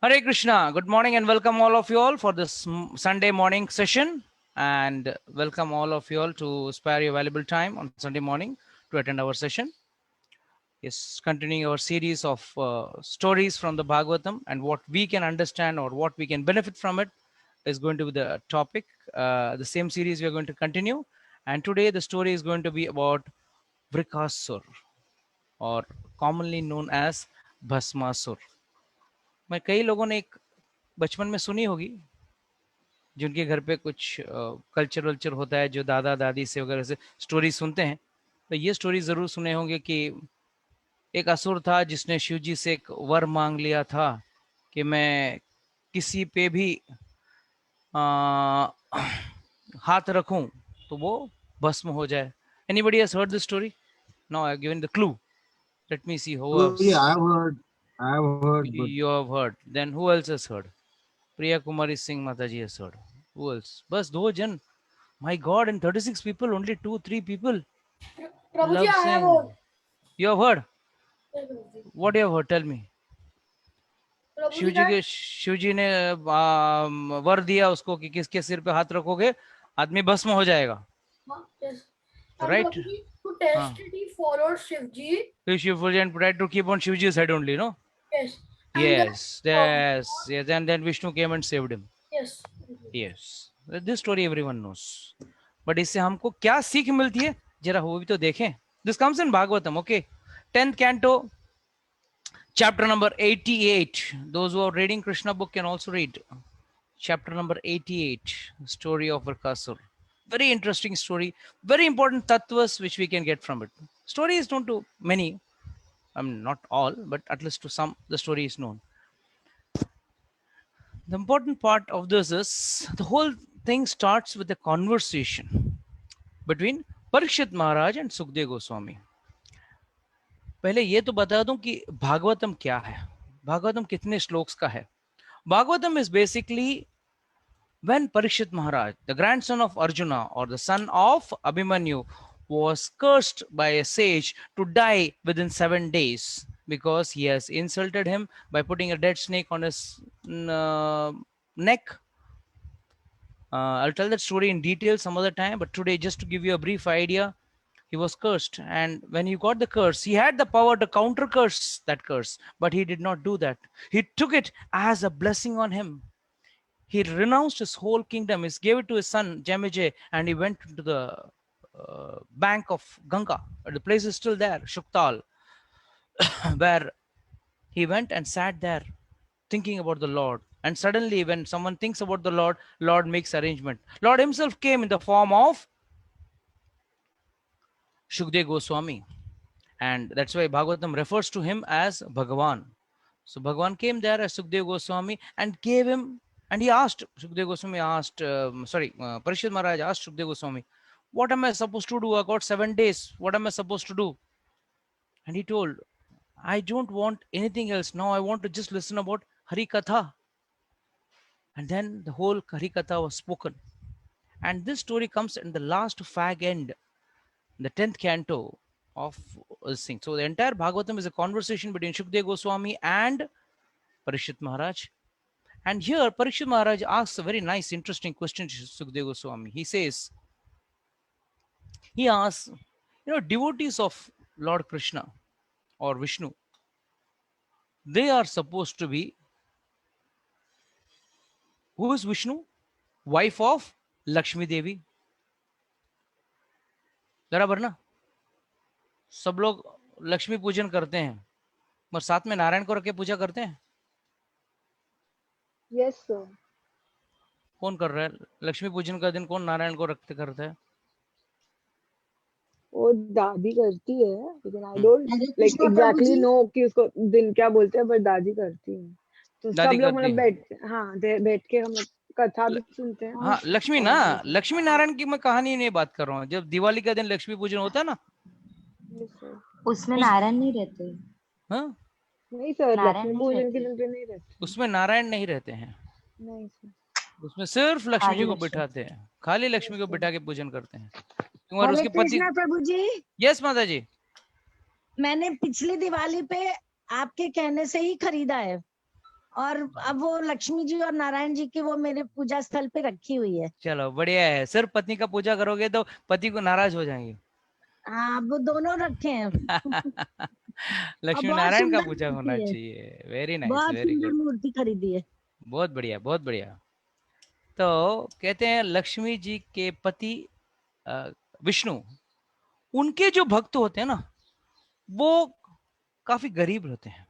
Hare Krishna. Good morning and welcome all of you all for this Sunday morning session. And welcome all of you all to spare your valuable time on Sunday morning to attend our session. Yes, continuing our series of stories from the Bhagavatam and what we can understand or what we can benefit from it is going to be the topic. The same series we are going to continue. And today the story is going to be about Vrikasur, or commonly known as Bhasmasur. मैं कई लोगों ने एक बचपन में सुनी होगी, जिनके घर पे कुछ कल्चर वल्चर होता है, जो दादा दादी से वगैरह से स्टोरी सुनते हैं, तो ये स्टोरी जरूर सुने होंगे कि एक असुर था जिसने शिव जी से एक वर मांग लिया था कि मैं किसी पे भी आ, हाथ रखूं तो वो भस्म हो जाए. Anybody has heard this story? No, I have given the clue. Let me see who Oh, else. yeah, I've heard, but You have heard. Then who else has heard? Priya Kumari Singh Mataji has heard. Who else? Bas do jan. My God, in 36 people, only 2-3 people. Prabhuji, Love I have Singh. heard. You have heard? Yes, Prabhuji. What you have heard? Tell me. Prabhuji, Shiv जी ने वर दिया उसको कि किसके सिर पे हाथ रखोगे आदमी भस्म हो जाएगा. yes. And Right? Prabhuji, to test it, he followed Shivji. Shiv and tried to keep on Shivji's head only, no? Yes. And Yes, then, yes, yes. And then Vishnu came and saved him. yes. Yes. This story everyone knows. But इससे हमको क्या सीख मिलती है, जरा वो भी तो देखें. This comes in Bhagavatam, okay? 10th canto, chapter number 88. Those who are reading Krishna book can also read. Chapter number 88, story of Vrikasur. Very interesting story. Very important tattvas which we can get from it. Story is known to many. Not all, but at least to some, the story is known. The important part of this is the whole thing starts with a conversation between Parikshit Maharaj and Sukdev Goswami. पहले ये तो बता दूं कि भागवतम क्या है, भागवतम कितने श्लोक्स का है. Bhagavatam is basically when Parikshit Maharaj, the grandson of Arjuna or the son of Abhimanyu, was cursed by a sage to die within 7 days because he has insulted him by putting a dead snake on his neck. I'll tell that story in detail some other time, but today, just to give you a brief idea, he was cursed. And when he got the curse, he had the power to counter curse that curse, but he did not do that. He took it as a blessing on him. He renounced his whole kingdom. He gave it to his son, Jamijay, and he went to the bank of Ganga. The place is still there, Shuktal, where he went and sat there thinking about the Lord. And suddenly, when someone thinks about the Lord, Lord makes arrangement. Lord himself came in the form of Shukdev Goswami. And that's why Bhagavatam refers to him as Bhagavan. So Bhagavan came there as Sukdev Goswami and gave him, and he asked, Sukdev Goswami asked, Parishad Maharaj asked Sukdev Goswami, what am I supposed to do? I got 7 days. What am I supposed to do? And he told, I don't want anything else. Now I want to just listen about Hari Katha. And then the whole Hari Katha was spoken. And this story comes in the last fag end, the 10th canto of this thing. So the entire Bhagavatam is a conversation between Shukdev Goswami and Parikshit Maharaj. And here Parikshit Maharaj asks a very nice, interesting question to Shukdev Goswami. He asks, devotees of Lord Krishna or Vishnu, they are supposed to be, who is Vishnu? Wife of Lakshmi Devi. बराबर ना? सब लोग लक्ष्मी पूजन करते हैं, मगर साथ में नारायण को रख के पूजा करते हैं? Yes sir. कौन कर रहा है लक्ष्मी पूजन का दिन? कौन नारायण को रखते करता है? वो दादी करती है, लेकिन I don't like exactly know कि उसको दिन क्या बोलते हैं, बट दादी करती है. तो सब लोग मतलब बैठ के हम कथा भी सुनते हैं. हाँ, लक्ष्मी नारायण की मैं कहानी नहीं बात कर रहा हूँ. जब दिवाली का दिन लक्ष्मी पूजन होता है ना, उसमें नारायण नहीं रहते. हाँ नहीं सर, लक्ष्मी पूजन के दिन पे नहीं रहते. उसमें नारायण नहीं रहते हैं. नहीं सर, उसमें सिर्फ लक्ष्मी जी को बिठाते हैं, खाली लक्ष्मी को बिठा के पूजन करते हैं. और उसके पति. प्रभु जी. यस माता जी. मैंने पिछली दिवाली पे आपके कहने से ही खरीदा है. और अब वो लक्ष्मी जी और नारायण जी की वो मेरे पूजा स्थल पे रखी हुई है। चलो बढ़िया है, सिर्फ पत्नी का पूजा करोगे तो पति को नाराज हो जाएंगे। हाँ, वो दोनों रखे हैं। और लक्ष्मी बहुत नारायण का सुंदर पूजा होना मूर्ति है, चाहिए। वेरी नाइस, बहुत वेरी सुंदर गुड, मूर्ति खरीदी है। बहुत बढ़िया, बहुत बढ़िया। तो कहते हैं लक्ष्मी जी के पति विष्णु, उनके जो भक्त होते हैं ना, वो काफी गरीब रहते हैं,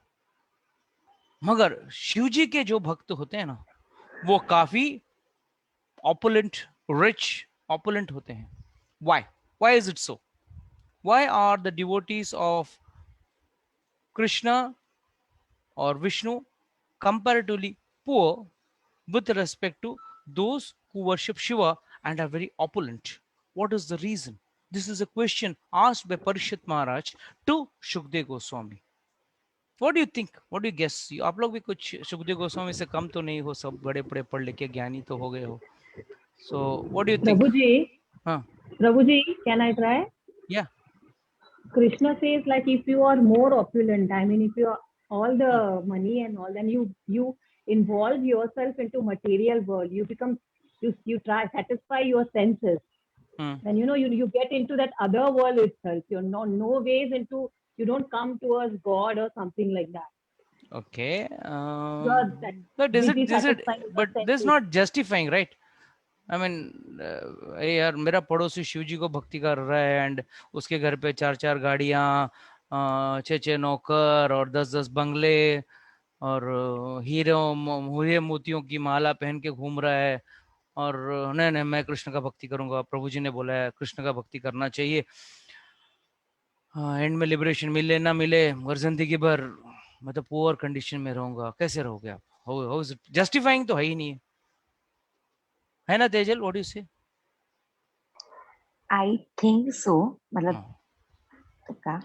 मगर शिव जी के जो भक्त होते हैं ना, वो काफी ऑपुलेंट, रिच, ऑपुलेंट होते हैं। Why? Why is it so? Why are the devotees of Krishna or Vishnu comparatively poor with respect to those who worship Shiva and are very opulent? What is the reason? This is a question asked by Parishit Maharaj to Shukdev Goswami. What do you think? What do you guess? आप लोग भी कुछ सुखदेव गोस्वामी से कम तो नहीं हो, सब बड़े बड़े पढ़ लिखे ज्ञानी तो हो गए हो। So what do you think? हाँ, Prabhuji, can I try? yeah. Krishna says like if you are more opulent, I mean if you are all the money and all, then you involve yourself into material world. You become you try satisfy your senses. And you get into that other world itself. You're no ways into, you don't come towards God or something like that. Okay. That But is busy it this satisfying your but this senses. not justifying, right? I mean, यार मेरा पड़ोसी शिव जी को भक्ति कर रहा है and उसके घर पे 4-4 गाड़ियां, 6-6 नौकर और 10-10 बंगले और हीरे मोतियों की माला पहन के घूम रहा है, और नहीं नहीं मैं कृष्ण का भक्ति करूंगा, प्रभु जी ने बोला है कृष्ण का भक्ति करना चाहिए, एंड में लिबरेशन मिले ना मिले मगर जिंदगी भर मैं तो पुअर कंडीशन में रहूंगा। कैसे रहोगे आप? How is it justifying? तो है ही नहीं है ना तेजल? व्हाट डू यू से? आई थिंक सो, मतलब का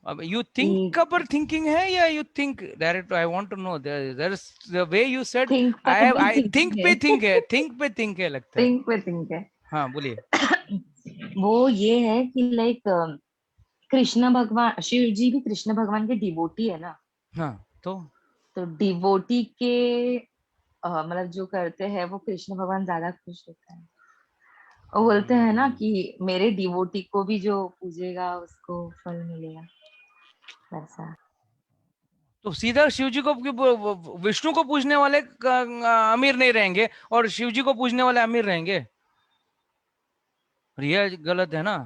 अब यू थिंक पर थिंकिंग है या you think direct? I want to know there is the way you said I think पे थिंक है, थिंक पे थिंक है लगता है। थिंक पे थिंक है। हाँ बोलिए। वो ये है कि लाइक कृष्ण भगवान, शिव जी भी कृष्ण भगवान के डिवोटी है ना। हाँ तो डिवोटी के मतलब जो करते हैं वो कृष्ण भगवान ज्यादा खुश होता है। वो बोलते हैं ना कि मेरे डिवोटी को भी जो पूजेगा उसको फल मिलेगा, वैसा। तो सीधा शिव जी को, विष्णु को पूजने वाले अमीर नहीं रहेंगे और शिव जी को पूजने वाले अमीर रहेंगे? ये गलत है ना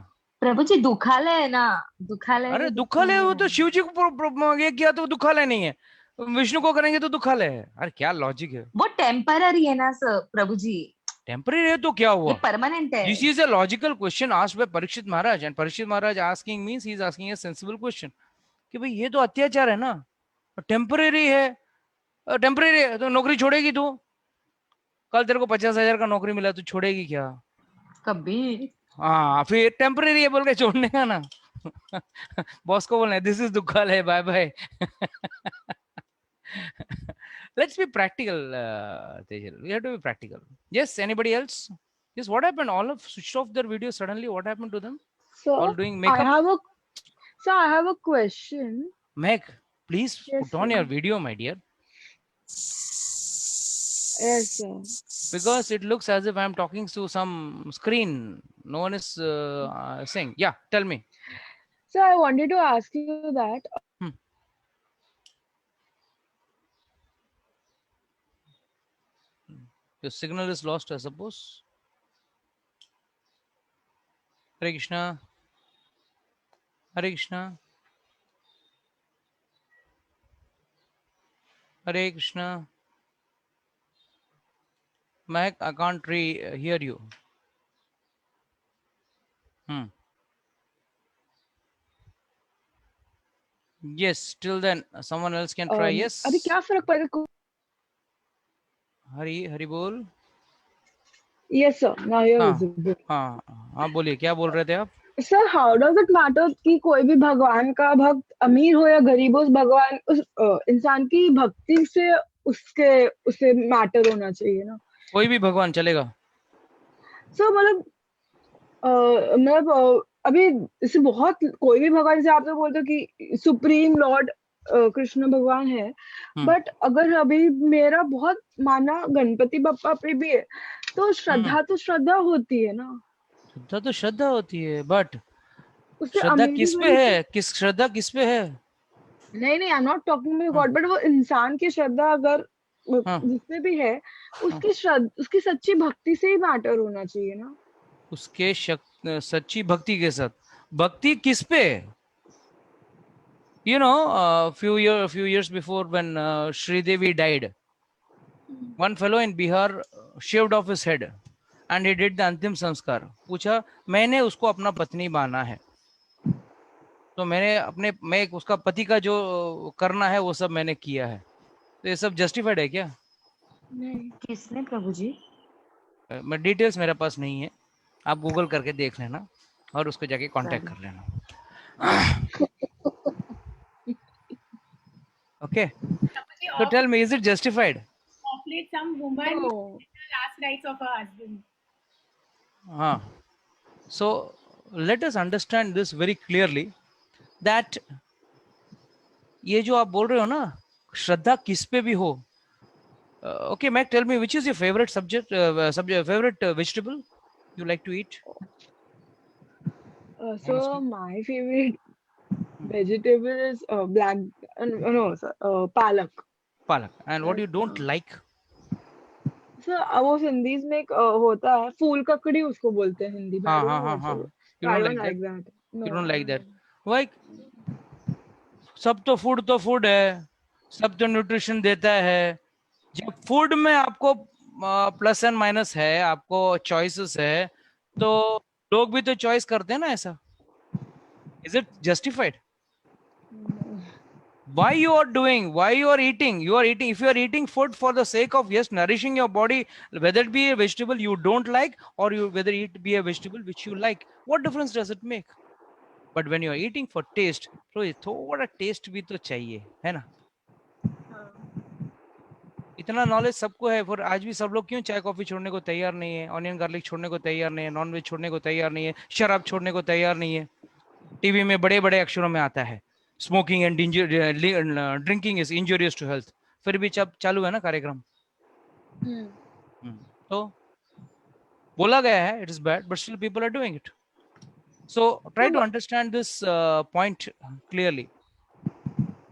प्रभु जी? दुखालय है ना, दुखालय। अरे दुखालय वो तो शिव जी को ये किया तो दुखालय नहीं है, विष्णु को करेंगे तो दुखालय है। अरे क्या लॉजिक है? वो टेम्पररी है ना सर प्रभु जी। टेम्पररी है तो क्या हुआ? परमानेंट है। This is a logical question asked by Parikshit Maharaj, and Parikshit Maharaj asking means he is asking a sensible question कि भाई ये तो अत्याचार है ना, टेम्पररी है, टेम्पररी है तो नौकरी छोड़ेगी तू? कल तेरे को 50,000 का नौकरी मिला, तू छोड़ेगी क्या कभी? हाँ फिर टेम्पररी है बोल के छोड़ने का ना। बॉस को बोलना है दिस इज दुखालय, bye bye. Let's be practical, Tejal. We have to be practical. Yes, anybody else? Yes, what happened? All of switched off their video suddenly. What happened to them? So all doing makeup. I have a question. Meg, please Yes, put on sir. your video, my dear. Yes, sir. Because it looks as if I'm talking to some screen. No one is saying. Yeah, tell me. So I wanted to ask you that. Your signal is lost, I suppose. Hare Krishna. Hare Krishna. Hare Krishna. Mahek, I can't hear you. Yes, till then someone else can try. Yes. अभी क्या फर्क पड़ेगा? हरी बोल। Yes sir, now you're visible. हाँ बोलिए, क्या बोल रहे थे आप? Sir, how does it matter कि कोई भी भगवान का भक्त अमीर हो या गरीब हो, उस भगवान उस इंसान की भक्ति से उसे मैटर होना चाहिए ना? कोई भी भगवान चलेगा? सर मतलब अभी इसे बहुत कोई भी भगवान से आप तो बोलते हो कि सुप्रीम लॉर्ड कृष्ण भगवान है, हम्म। बट अगर अभी मेरा बहुत माना गणपति बप्पा पे भी है, तो श्रद्धा तो श्रद्धा होती है ना, श्रद्धा तो श्रद्धा होती है, बट उससे श्रद्धा किस पे अमेरिकन है, किस श्रद्धा किस पे है? नहीं नहीं, I am not talking about हाँ, गॉड, बट वो इंसान की श्रद्धा अगर हाँ, जिसपे भी है, हाँ। उसकी सच्ची भक्ति से ही मैटर होना चाहिए ना। उसके सच्ची भक्ति के साथ, भक्ति किस पे? You know, few years before when Sridevi died, one fellow in Bihar shaved off his head and he did the अंतिम संस्कार. पूछा, मैंने उसको अपना पत्नी माना है, तो मैं उसका पति का जो करना है वो सब मैंने किया है, तो ये सब जस्टिफाइड है क्या? नहीं, किसने प्रभु जी? मैं डिटेल्स मेरे पास नहीं है, आप गूगल करके देख लेना और उसको जाके कांटेक्ट कर लेना. Okay, so tell me, is it justified? Of late, some woman no. the last rites of her husband. So let us understand this very clearly that ये जो आप बोल रहे हो ना, श्रद्धा किस पे भी हो. Okay, Mac, tell me, which is your favorite favorite vegetable you like to eat? So my favorite vegetable is palak. Palak. And what you don't like? So वो हिंदी में एक होता है फूल ककड़ी, उसको बोलते हैं हिंदी में. हाँ. You don't like that? No, You don't like that? no. Why? सब तो फूड है, सब तो न्यूट्रिशन देता है. जब फूड में आपको प्लस एंड माइनस है, आपको चॉइसेस है, तो लोग भी तो चॉइस करते हैं ना ऐसा. Is it justified? Why you are eating? If you are eating food for the sake of nourishing your body, whether it be a vegetable you don't like or whether it be a vegetable which you like, what difference does it make? But when you are eating for taste, तो थोड़ा test भी तो चाहिए, है ना? इतना knowledge सबको है, पर आज भी सब लोग क्यों चाय कॉफी छोड़ने को तैयार नहीं है, ऑनियन गार्लिक छोड़ने को तैयार नहीं है, नॉन वेज छोड़ने को तैयार नहीं है, शराब छोड़ने को तैयार नहीं है. टीवी में बड़े बड़े अक्षरों में आता है, smoking and drinking is injurious to health, फिर भी चालू है ना कार्यक्रम. तो बोला गया है it is bad, but still people are doing it. So try to understand this point clearly.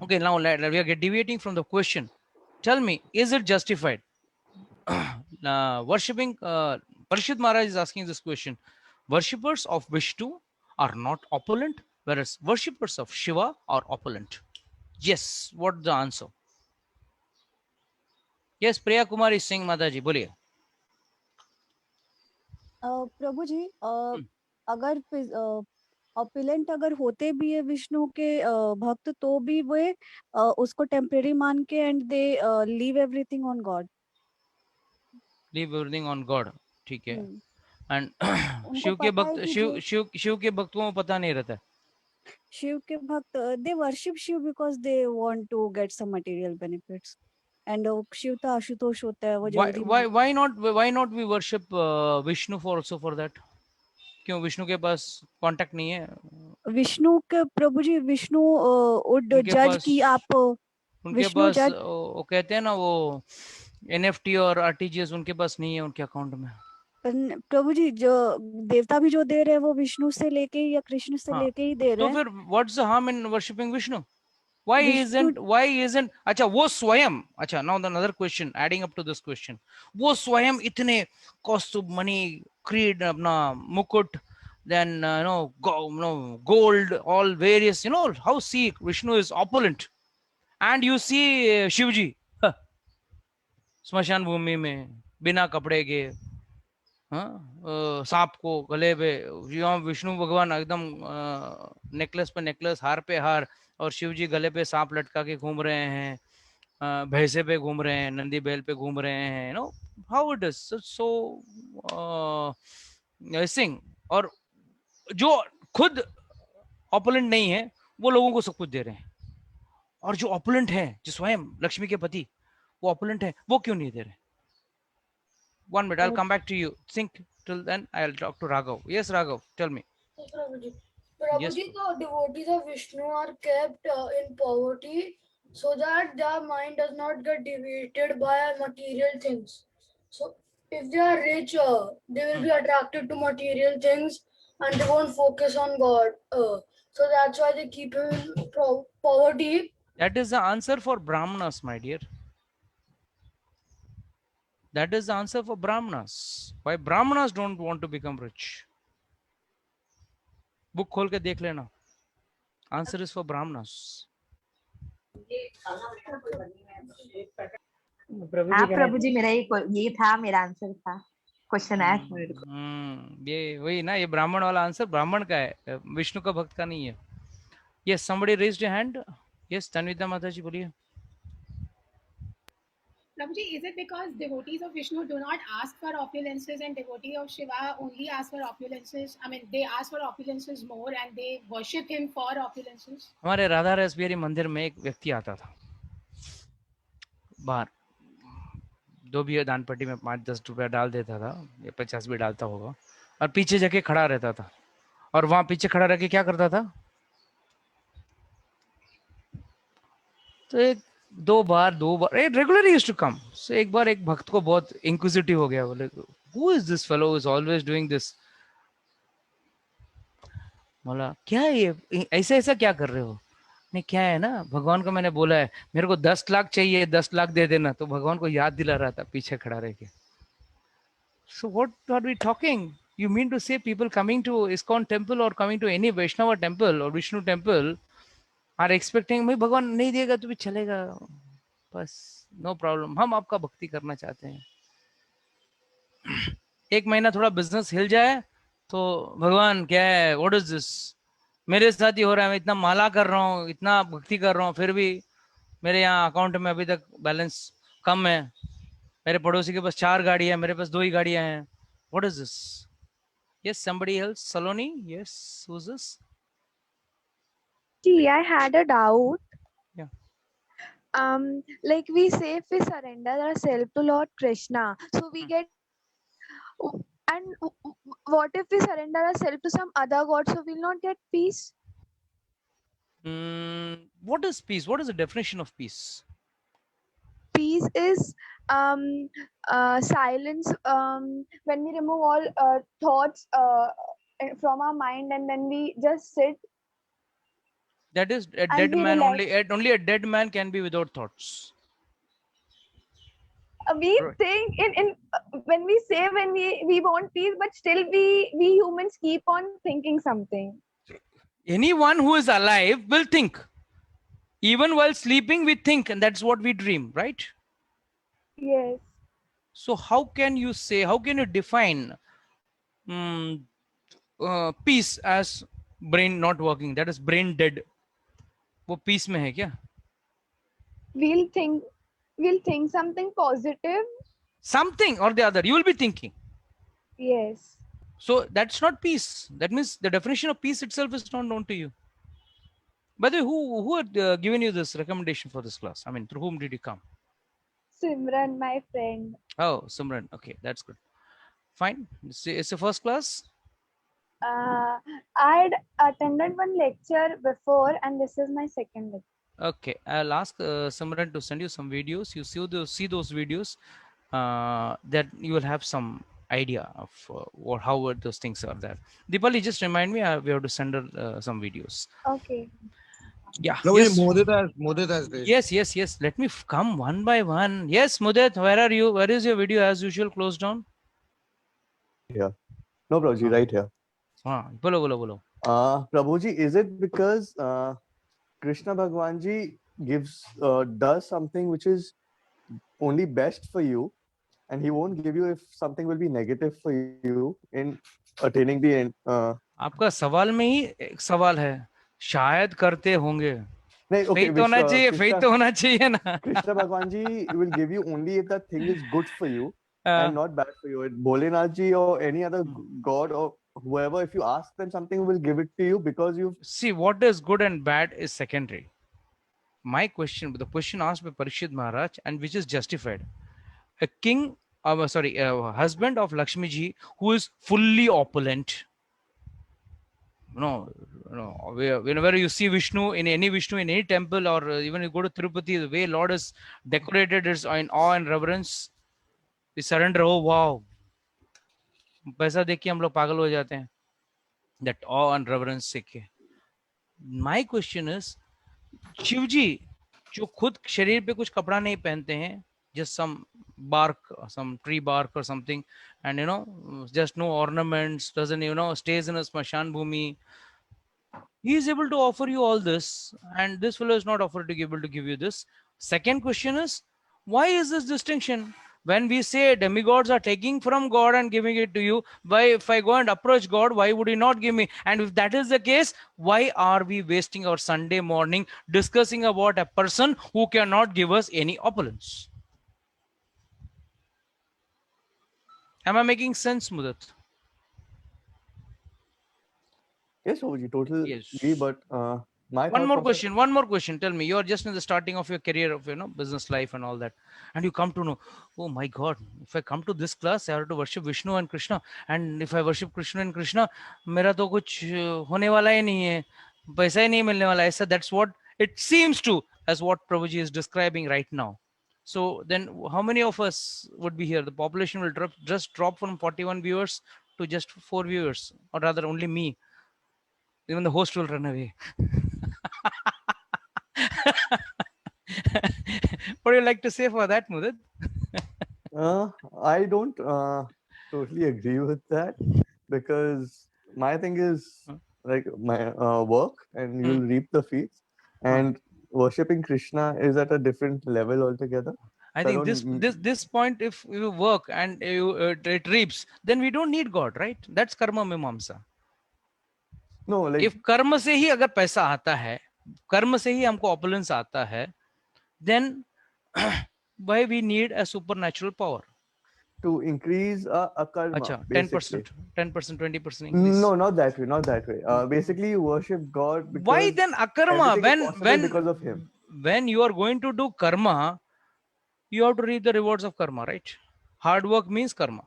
Okay, now we are deviating from the question. Tell me, is it justified? Worshipping, Parishit Maharaj is asking this question. Worshippers of Vishnu are not opulent, whereas worshippers of Shiva are opulent. Yes, what's the answer? Yes, Priya Kumari Singh Mataji, बोलिए. प्रभु जी, अगर opulent अगर होते भी है विष्णु के भक्त, तो भी वे उसको टेम्परेरी मान के and they leave everything on God. Leave everything on God, ठीक है. एंड उनको पता है कि शिव के भक्तों को पता नहीं रहता है. शिव के भक्त they worship Shiva because they want to get some material benefits, and Shiva तो आशुतोष होता है, वो जल्दी why not we worship Vishnu for that? क्यों विष्णु के पास कांटेक्ट नहीं है? विष्णु के प्रभु जी, विष्णु वुड जज कि आप उनके पास वो कहते हैं ना, वो एनएफटी और आरटीजीएस उनके पास नहीं है उनके अकाउंट में. प्रभु जी, जो देवता भी जो दे रहे हैं वो विष्णु से लेके या कृष्ण से लेके ही दे रहे हैं. तो फिर what's the harm in worshipping Vishnu? why isn't अच्छा वो स्वयं, अच्छा now another question adding up to this question, वो स्वयं इतने cost of money, creed, अपना मुकुट, then gold, all various, how see Vishnu is opulent, and you see Shivji स्मशान भूमि में बिना कपड़े के, सांप को गले पे, विष्णु भगवान एकदम नेकलेस पे नेकलेस, हार पे हार, और शिव जी गले पे सांप लटका के घूम रहे हैं, भैंसे पे घूम रहे हैं, नंदी बैल पे घूम रहे हैं. हाउ इट इज सो सिंग. और जो खुद ऑपुलेंट नहीं है वो लोगों को सब कुछ दे रहे हैं, और जो ऑपुलेंट है, जो स्वयं लक्ष्मी के पति वो ऑपुलेंट है, वो क्यों नहीं दे रहे? 1 minute, I'll come back to you. Think till then. I'll talk to Raghav. Yes, Raghav, tell me. Yes. Prabhuji, the devotees of Vishnu are kept in poverty so that their mind does not get deviated by material things. So, if they are rich, they will be attracted to material things and they won't focus on God. So that's why they keep him in poverty. That is the answer for Brahmanas, my dear. That is the answer for Brahmanas. Why Brahmanas don't want to become rich? Book खोल के देख लेना. Answer is for Brahmanas. हाँ प्रभु जी, मेरा ये था, मेरा answer था. क्वेश्चन आया था मेरे को. ये वही ना, ये ब्राह्मण वाला आंसर ब्राह्मण का है, विष्णु का भक्त का नहीं है. Yes, somebody raised a hand. Yes, Tanvita Mataji, बोलिए. Prabhuji, is it because devotees of Vishnu do not ask for opulences and devotees of Shiva only ask for opulences? I mean, they ask for opulences more and they worship him for opulences? हमारे राधा रस बिहारी मंदिर में एक व्यक्ति आता था बाहर, 2 भी दान पट्टी में 5-10 रुपया डाल देता था, या 50 भी डालता होगा, और पीछे जाके खड़ा रहता था. और वहां पीछे खड़ा रह के क्या करता था, तो एक दो बार रेगुलरली यूज्ड टू कम. सो एक बार एक भक्त को बहुत इंक्विजिटिव हो गया, बोले who is this fellow is always doing this. बोला क्या है ये, ऐसा ऐसा क्या कर रहे हो. नहीं, क्या है ना, भगवान को मैंने बोला है मेरे को 10 लाख चाहिए, 10 लाख दे देना. तो भगवान को याद दिला रहा था पीछे खड़ा रह के. So what are we talking, you mean to say people coming to ISKCON temple or coming to any Vaishnava temple or Vishnu temple are expecting भाई भगवान नहीं देगा तो भी चलेगा, बस नो प्रॉब्लम, हम आपका भक्ति करना चाहते हैं. एक महीना थोड़ा बिजनेस हिल जाए तो भगवान क्या है, व्हाट इज दिस, मेरे साथ ही हो रहा है, मैं इतना माला कर रहा हूँ, इतना भक्ति कर रहा हूँ, फिर भी मेरे यहाँ अकाउंट में अभी तक बैलेंस कम है. मेरे पड़ोसी के पास 4 गाड़ियां है, मेरे पास 2 ही गाड़ियां हैं. What is this. Yes, somebody else. Saloni, yes. Who's this? Gee, I had a doubt. Yeah. Like we say, if we surrender ourselves to Lord Krishna, so we get. And what if we surrender ourselves to some other god, so we'll not get peace? What is peace? What is the definition of peace? Peace is silence, when we remove all thoughts from our mind and then we just sit. That is a And dead we man relax. only a dead man can be without thoughts. We Right. think in when we say when we want peace, but still we humans keep on thinking something. Anyone who is alive will think. Even while sleeping, we think, and that's what we dream, right? Yes. So how can you say, how can you define peace as brain not working? That is brain dead. वो peace में है क्या? We'll think something positive. Something or the other, you will be thinking. Yes. So that's not peace. That means the definition of peace itself is not known to you. By the way, who had given you this recommendation for this class? I mean, through whom did you come? Simran, my friend. Oh, Simran. Okay, that's good. Fine. It's the first class. I'd attended one lecture before, and this is my second lecture. Okay, I'll ask Simran to send you some videos. You see those videos, that you will have some idea of how those things are there. Dipali, just remind me. We have to send her some videos. Okay. Yeah. No, Yes. Mudit has raised. Yes. Let me come one by one. Yes, Mudit, where are you? Where is your video as usual closed down? Yeah. No, Prabhuji, right here. Bolo. Prabhuji, is it because Krishna Bhagwanji does something which is only best for you, and he won't give you if something will be negative for you in attaining the end? आपका सवाल में ही एक सवाल है, शायद करते होंगे. नहीं, okay, faith होना चाहिए, faith तो होना चाहिए ना. Krishna Bhagwanji will give you only if that thing is good for you and not bad for you. Bholenath ji or any other god or whoever, if you ask them something, will give it to you because you See, what is good and bad is secondary. My question, the question asked by Parikshit Maharaj, and which is justified. A husband of Lakshmi ji who is fully opulent, Whenever you see Vishnu in any temple, or even you go to Tirupati, the way Lord is decorated is in awe and reverence. We surrender. Oh wow, पैसा देख के हम लोग पागल हो जाते हैं. That awe and reverence से के. My question is, शिव जी जो खुद शरीर पे कुछ कपड़ा नहीं पहनते हैं, just some bark, some tree bark or something, and just no ornaments, doesn't stays in a smashan bhumi. He is able to offer you all this, and this fellow is not able to give you this. Second question is, why is this distinction? When we say demigods are taking from God and giving it to you, why, if I go and approach God, why would he not give me? And if that is the case, why are we wasting our Sunday morning discussing about a person who cannot give us any opulence? Am I making sense, Mudat? Yes, Prabhuji, total Yes. agree, but my One thought more process- question. One more question. Tell me, you are just in the starting of your career of business life and all that, and you come to know, oh my God, if I come to this class, I have to worship Vishnu and Krishna, and if I worship Krishna and Krishna, मेरा तो कुछ होने वाला ही नहीं है, पैसा ही नहीं मिलने वाला है. ऐसा, that's what it seems to, as what Prabhuji is describing right now. So then, how many of us would be here? The population will just drop from 41 viewers to just 4 viewers, or rather, only me. Even the host will run away. What do you like to say for that, Mudit? I don't totally agree with that, because my thing is like my work, and you'll reap the fruits, and worshipping Krishna is at a different level altogether. I So think don't- this point, if you work and it reaps, then we don't need God, right? That's karma mimamsa. No, like if कर्म से ही अगर पैसा आता है, कर्म से ही हमको opulence आता है, then why we need a supernatural power? to increase a karma. Acha, basically. 10%, 20% increase. No, not that way. Not that way. Basically, you worship God because Why then akarma? everything is possible because of Him. When you are going to do karma, you have to reap the rewards of karma, right? Hard work means karma.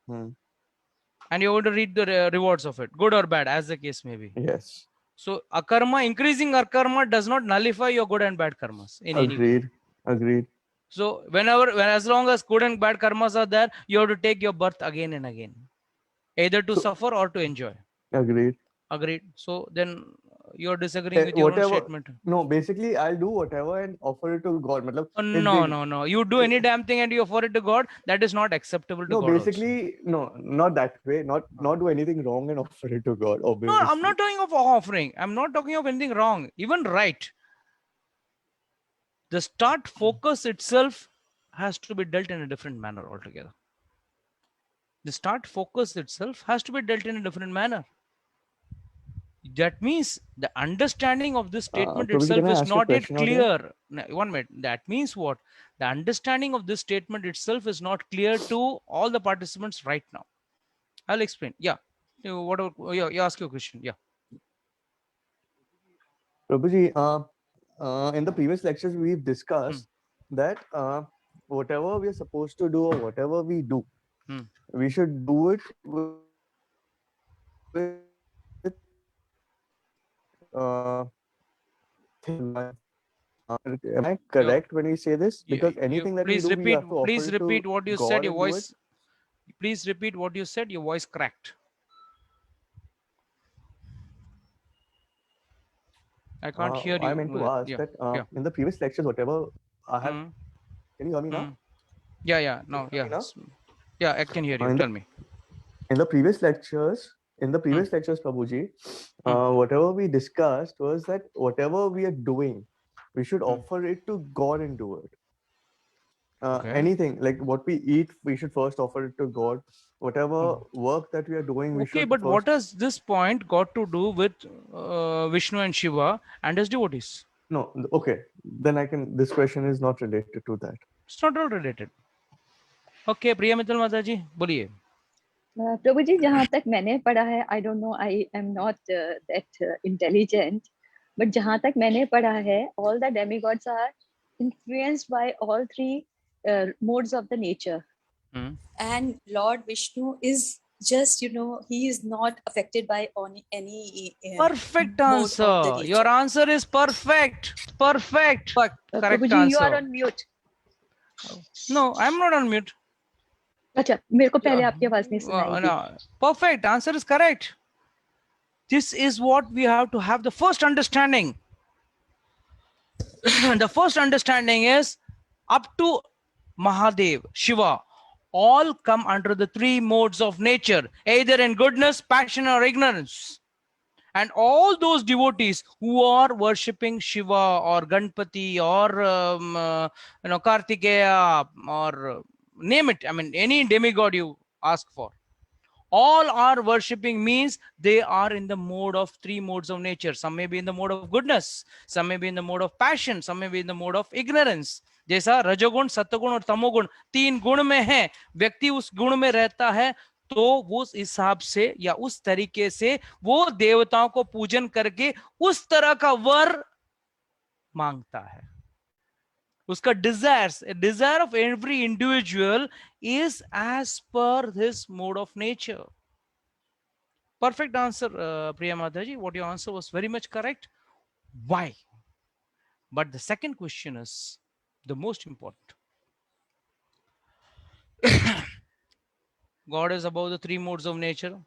And you're going to reap the rewards of it, good or bad, as the case may be. Yes. So akarma, increasing akarma does not nullify your good and bad karmas in any way. Agreed. So as long as good and bad karmas are there, you have to take your birth again and again, either to suffer or to enjoy. Agreed. So then you're disagreeing with your own statement. No, basically, I'll do whatever and offer it to God. No. You do any damn thing and you offer it to God, that is not acceptable to God. No, basically, no, not that way. Not do anything wrong and offer it to God. Obviously. No, I'm not talking of offering. I'm not talking of anything wrong, even right. The start focus itself has to be dealt in a different manner altogether. The start focus itself has to be dealt in a different manner. That means the understanding of this statement itself is not yet clear. One minute. That means what? The understanding of this statement itself is not clear to all the participants right now. I'll explain. Yeah. Whatever. You ask your question. Yeah. Prabhuji, in the previous lectures, we've discussed that whatever we are supposed to do or whatever we do, we should do it with am I correct when we say this? Because anything that we do, we have to offer please it to repeat what you God said. Your and do voice. Please repeat what you said. Your voice cracked. I can't hear you. I meant to ask that in the previous lectures, whatever I have. Can you hear me now? Yeah. No. Yeah. Yeah, I can hear you. Tell me. In the previous lectures, Prabhuji, whatever we discussed was that whatever we are doing, we should offer it to God and do it. Anything like what we eat, we should first offer it to God. Whatever work that we are doing, we should. Okay, but what has this point got to do with Vishnu and Shiva and his devotees? No, okay. Then this question is not related to that. It's not all related. Okay, Priya Mittal Mataji, बोलिए. प्रभु जी, जहाँ तक मैंने पढ़ा है, I don't know, I am not that intelligent, but जहाँ तक मैंने पढ़ा है, all the demigods are influenced by all three modes of the nature. And Lord Vishnu is just, he is not affected by any Perfect mode of the answer. nature. Your answer is perfect. Perfect. Correct Prabhuji, answer. you are on mute. No, I'm not on mute. अच्छा, मेरे को पहले आपकी आवाज नहीं सुनाई दी. No. Perfect. Answer is correct. This is what we have to have the first understanding. The first understanding is up to Mahadev, Shiva, all come under the three modes of nature, either in goodness, passion, or ignorance. And all those devotees who are worshipping Shiva or Ganpati or Kartikeya or name it, I mean any demigod you ask for, all are worshipping means they are in the mode of three modes of nature. Some may be in the mode of goodness, some may be in the mode of passion, some may be in the mode of ignorance. जैसा रजोगुण, सत्वगुण और तमोगुण तीन गुण में है, व्यक्ति उस गुण में रहता है तो वो उस हिसाब से या उस तरीके से वो देवताओं को पूजन करके उस तरह का वर मांगता है. उसका desire of every individual is as per this mode of nature. Perfect answer, Priya Madhaji. What your answer was very much correct. Why? But the second question is the most important. God is above the three modes of nature.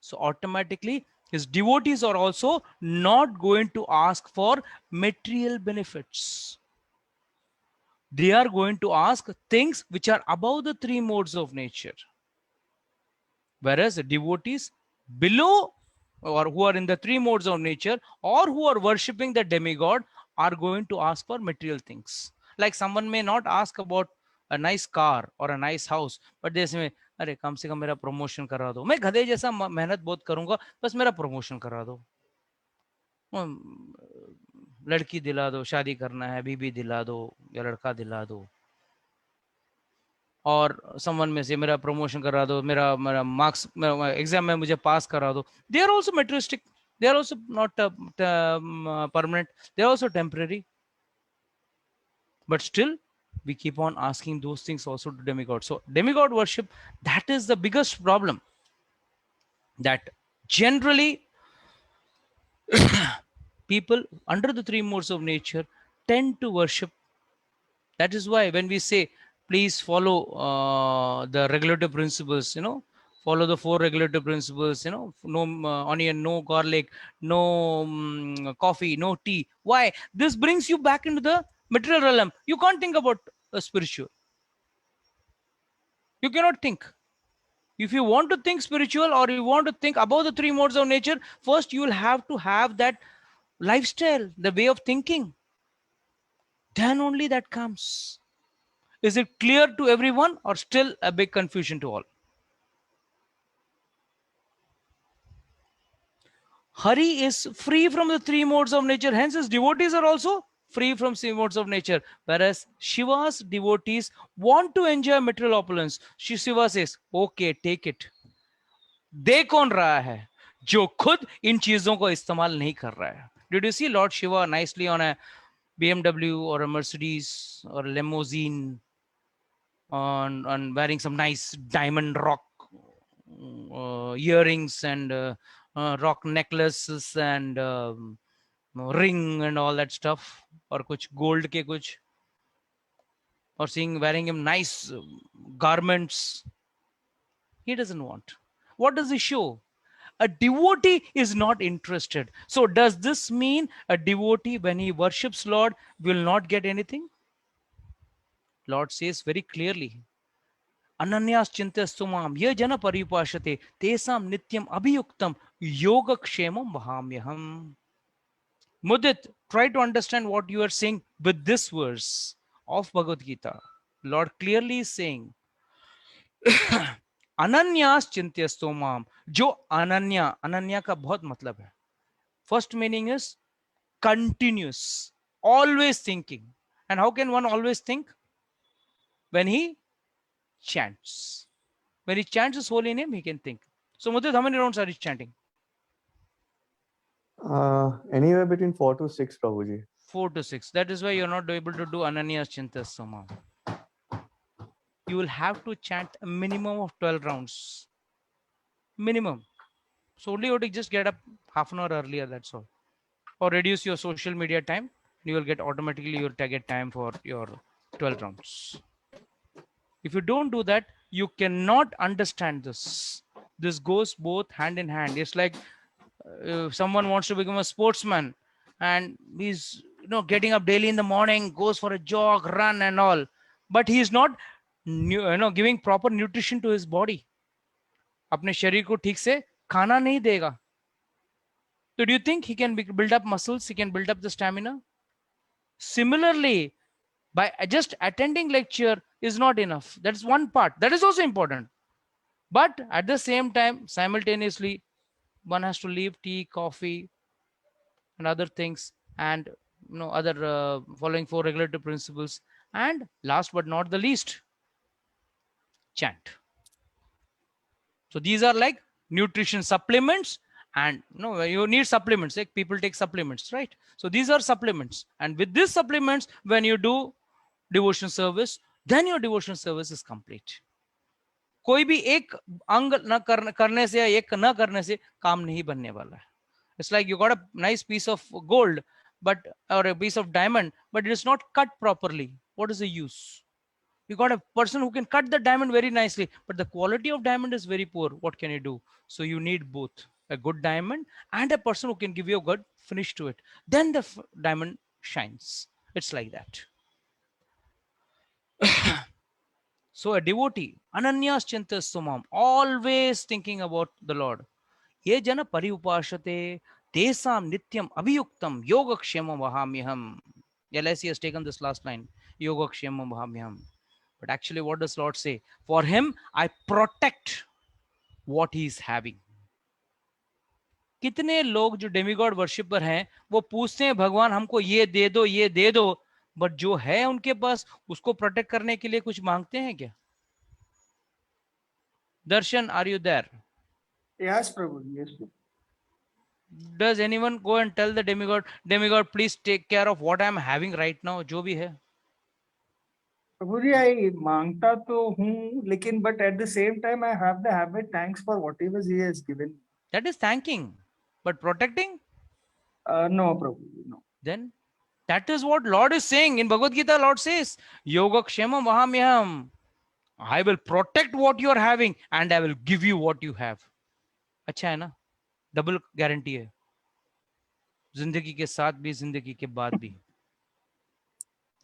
So automatically his devotees are also not going to ask for material benefits. They are going to ask things which are above the three modes of nature. Whereas the devotees below or who are in the three modes of nature or who are worshipping the demigod are going to ask for material things. Like someone may not ask about a nice car or a nice house, but they say, अरे कम से कम मेरा promotion करा दो, मैं गधे जैसा मेहनत बहुत करूंगा, बस मेरा प्रमोशन करा दो, लड़की दिला दो, शादी करना है, बीबी दिला दो या लड़का दिला दो, और someone में से मेरा प्रमोशन करा दो, मेरा मार्क्स एग्जाम में मुझे पास करा दो. They are also materialistic. They are also not permanent. They are also temporary. But still, we keep on asking those things also to demigod. So demigod worship, that is the biggest problem. That generally people under the three modes of nature tend to worship. That is why when we say, please follow the regulative principles, follow the 4 regulative principles, no onion, no garlic, no coffee, no tea. Why? This brings you back into the material realm. You can't think about a spiritual. You cannot think. If you want to think spiritual or you want to think above the three modes of nature, first you will have to have that lifestyle, the way of thinking. Then only that comes. Is it clear to everyone or still a big confusion to all? Hari is free from the three modes of nature. Hence his devotees are also free from three modes of nature. Whereas Shiva's devotees want to enjoy material opulence. Shiva says, okay, take it. दे कौन रहा है जो खुद इन चीजों को इस्तेमाल नहीं कर रहा है? Did you see Lord Shiva nicely on a BMW or a Mercedes or a limousine, on wearing some nice diamond rock earrings and rock necklaces and ring and all that stuff, or kuch gold ke kuch, or seeing wearing him nice garments? He doesn't want. What does he show? A devotee is not interested. So does this mean a devotee, when he worships Lord, will not get anything? Lord says very clearly, Ananyas chintastu mam ye jana paripashate tesam nityam abhiyuktam yogakshemam vahamyaham. Mudit, try to understand what you are saying with this verse of Bhagavad Gita. Lord clearly is saying, अनन्यास चिंत्यस्तो माम, जो अनन्या का बहुत मतलब है. First meaning is continuous, always thinking. And how can one always think? When he chants. When he chants his holy name, he can think. So Mudit, how many rounds are you chanting? Anywhere between 4 to 6, Prabhuji. 4 to 6. That is why you're not able to do Ananyas Chintasya. You will have to chant a minimum of 12 rounds. minimum. So only you just get up half an hour earlier, that's all. Or reduce your social media time. You will get automatically your target time for your 12 rounds. If you don't do that, you cannot understand this. This goes both hand in hand. It's like someone wants to become a sportsman and he's getting up daily in the morning, goes for a jog, run and all, but he's not giving proper nutrition to his body. अपने शरीर को ठीक से खाना नहीं देगा. So do you think he can build up muscles? He can build up the stamina? Similarly, by just attending lecture is not enough. That's one part. That is also important. But at the same time, simultaneously, one has to leave tea, coffee, and other things, and other following 4 regulative principles. And last but not the least, chant. So these are like nutrition supplements, and you need supplements. Like people take supplements, right? So these are supplements, and with these supplements, when you do devotion service, then your devotion service is complete. कोई भी एक अंग न करने से या एक न करने से काम नहीं बनने वाला है. It's like you got a nice piece of gold, or a piece of diamond, but it is not cut properly. What is the use? You got a person who can cut the diamond very nicely, but the quality of diamond is very poor. What can you do? So you need both a good diamond and a person who can give you a good finish to it. Then the diamond shines. It's like that. So a devotee, ananyas chintas sumam, always thinking about the Lord. Ye jana pariupashate tesam nityam abhiyuktam yogakshemam vahamyaham. LIC has taken this last line, yogakshemam vahamyaham. But actually what does Lord say? For him, I protect what he is having. कितने लोग जो demigod worshipper हैं वो पूछते हैं भगवान हमको ये दे दो, बट जो है उनके पास उसको प्रोटेक्ट करने के लिए कुछ मांगते हैं क्या? Darshan, are you there? Yes, Prabhu. Yes, Prabhu. Does anyone go and tell the demigod, please take care of what I am having right now? जो भी है. प्रभु जी, I मांगता तो हूँ, लेकिन but at the same time I have the habit thanks for whatever he has given. That is thanking, but protecting? No, Prabhu, no. Then that is what Lord is saying in Bhagavad Gita. Lord says, Yogakshemam vahamyaham. I will protect what you are having and I will give you what you have. अच्छा है ना? Double guarantee है, जिंदगी के साथ भी जिंदगी के बाद भी.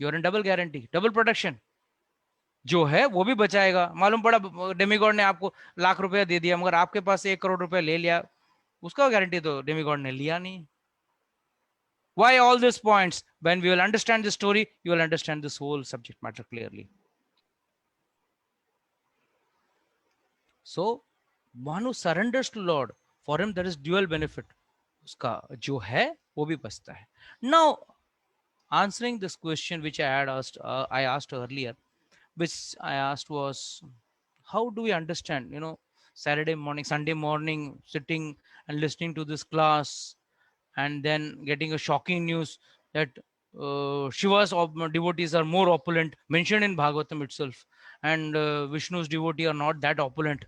You are in double guarantee, double protection. जो है वो भी बचाएगा. मालूम पड़ा डेमिगॉड ने आपको लाख रुपया दे दिया, मगर आपके पास 1 करोड़ रुपया ले लिया, उसका गारंटी तो डेमिगॉड ने लिया नहीं. Why all these points? When we will understand the story, you will understand this whole subject matter clearly. So one who surrenders to Lord, for him there is dual benefit. उसका जो है वो भी बचता है. Now, answering this question which I asked earlier, which I asked was, how do we understand, Saturday morning, Sunday morning, sitting and listening to this class, and then getting a shocking news that Shiva's devotees are more opulent, mentioned in Bhagavatam itself, and Vishnu's devotees are not that opulent.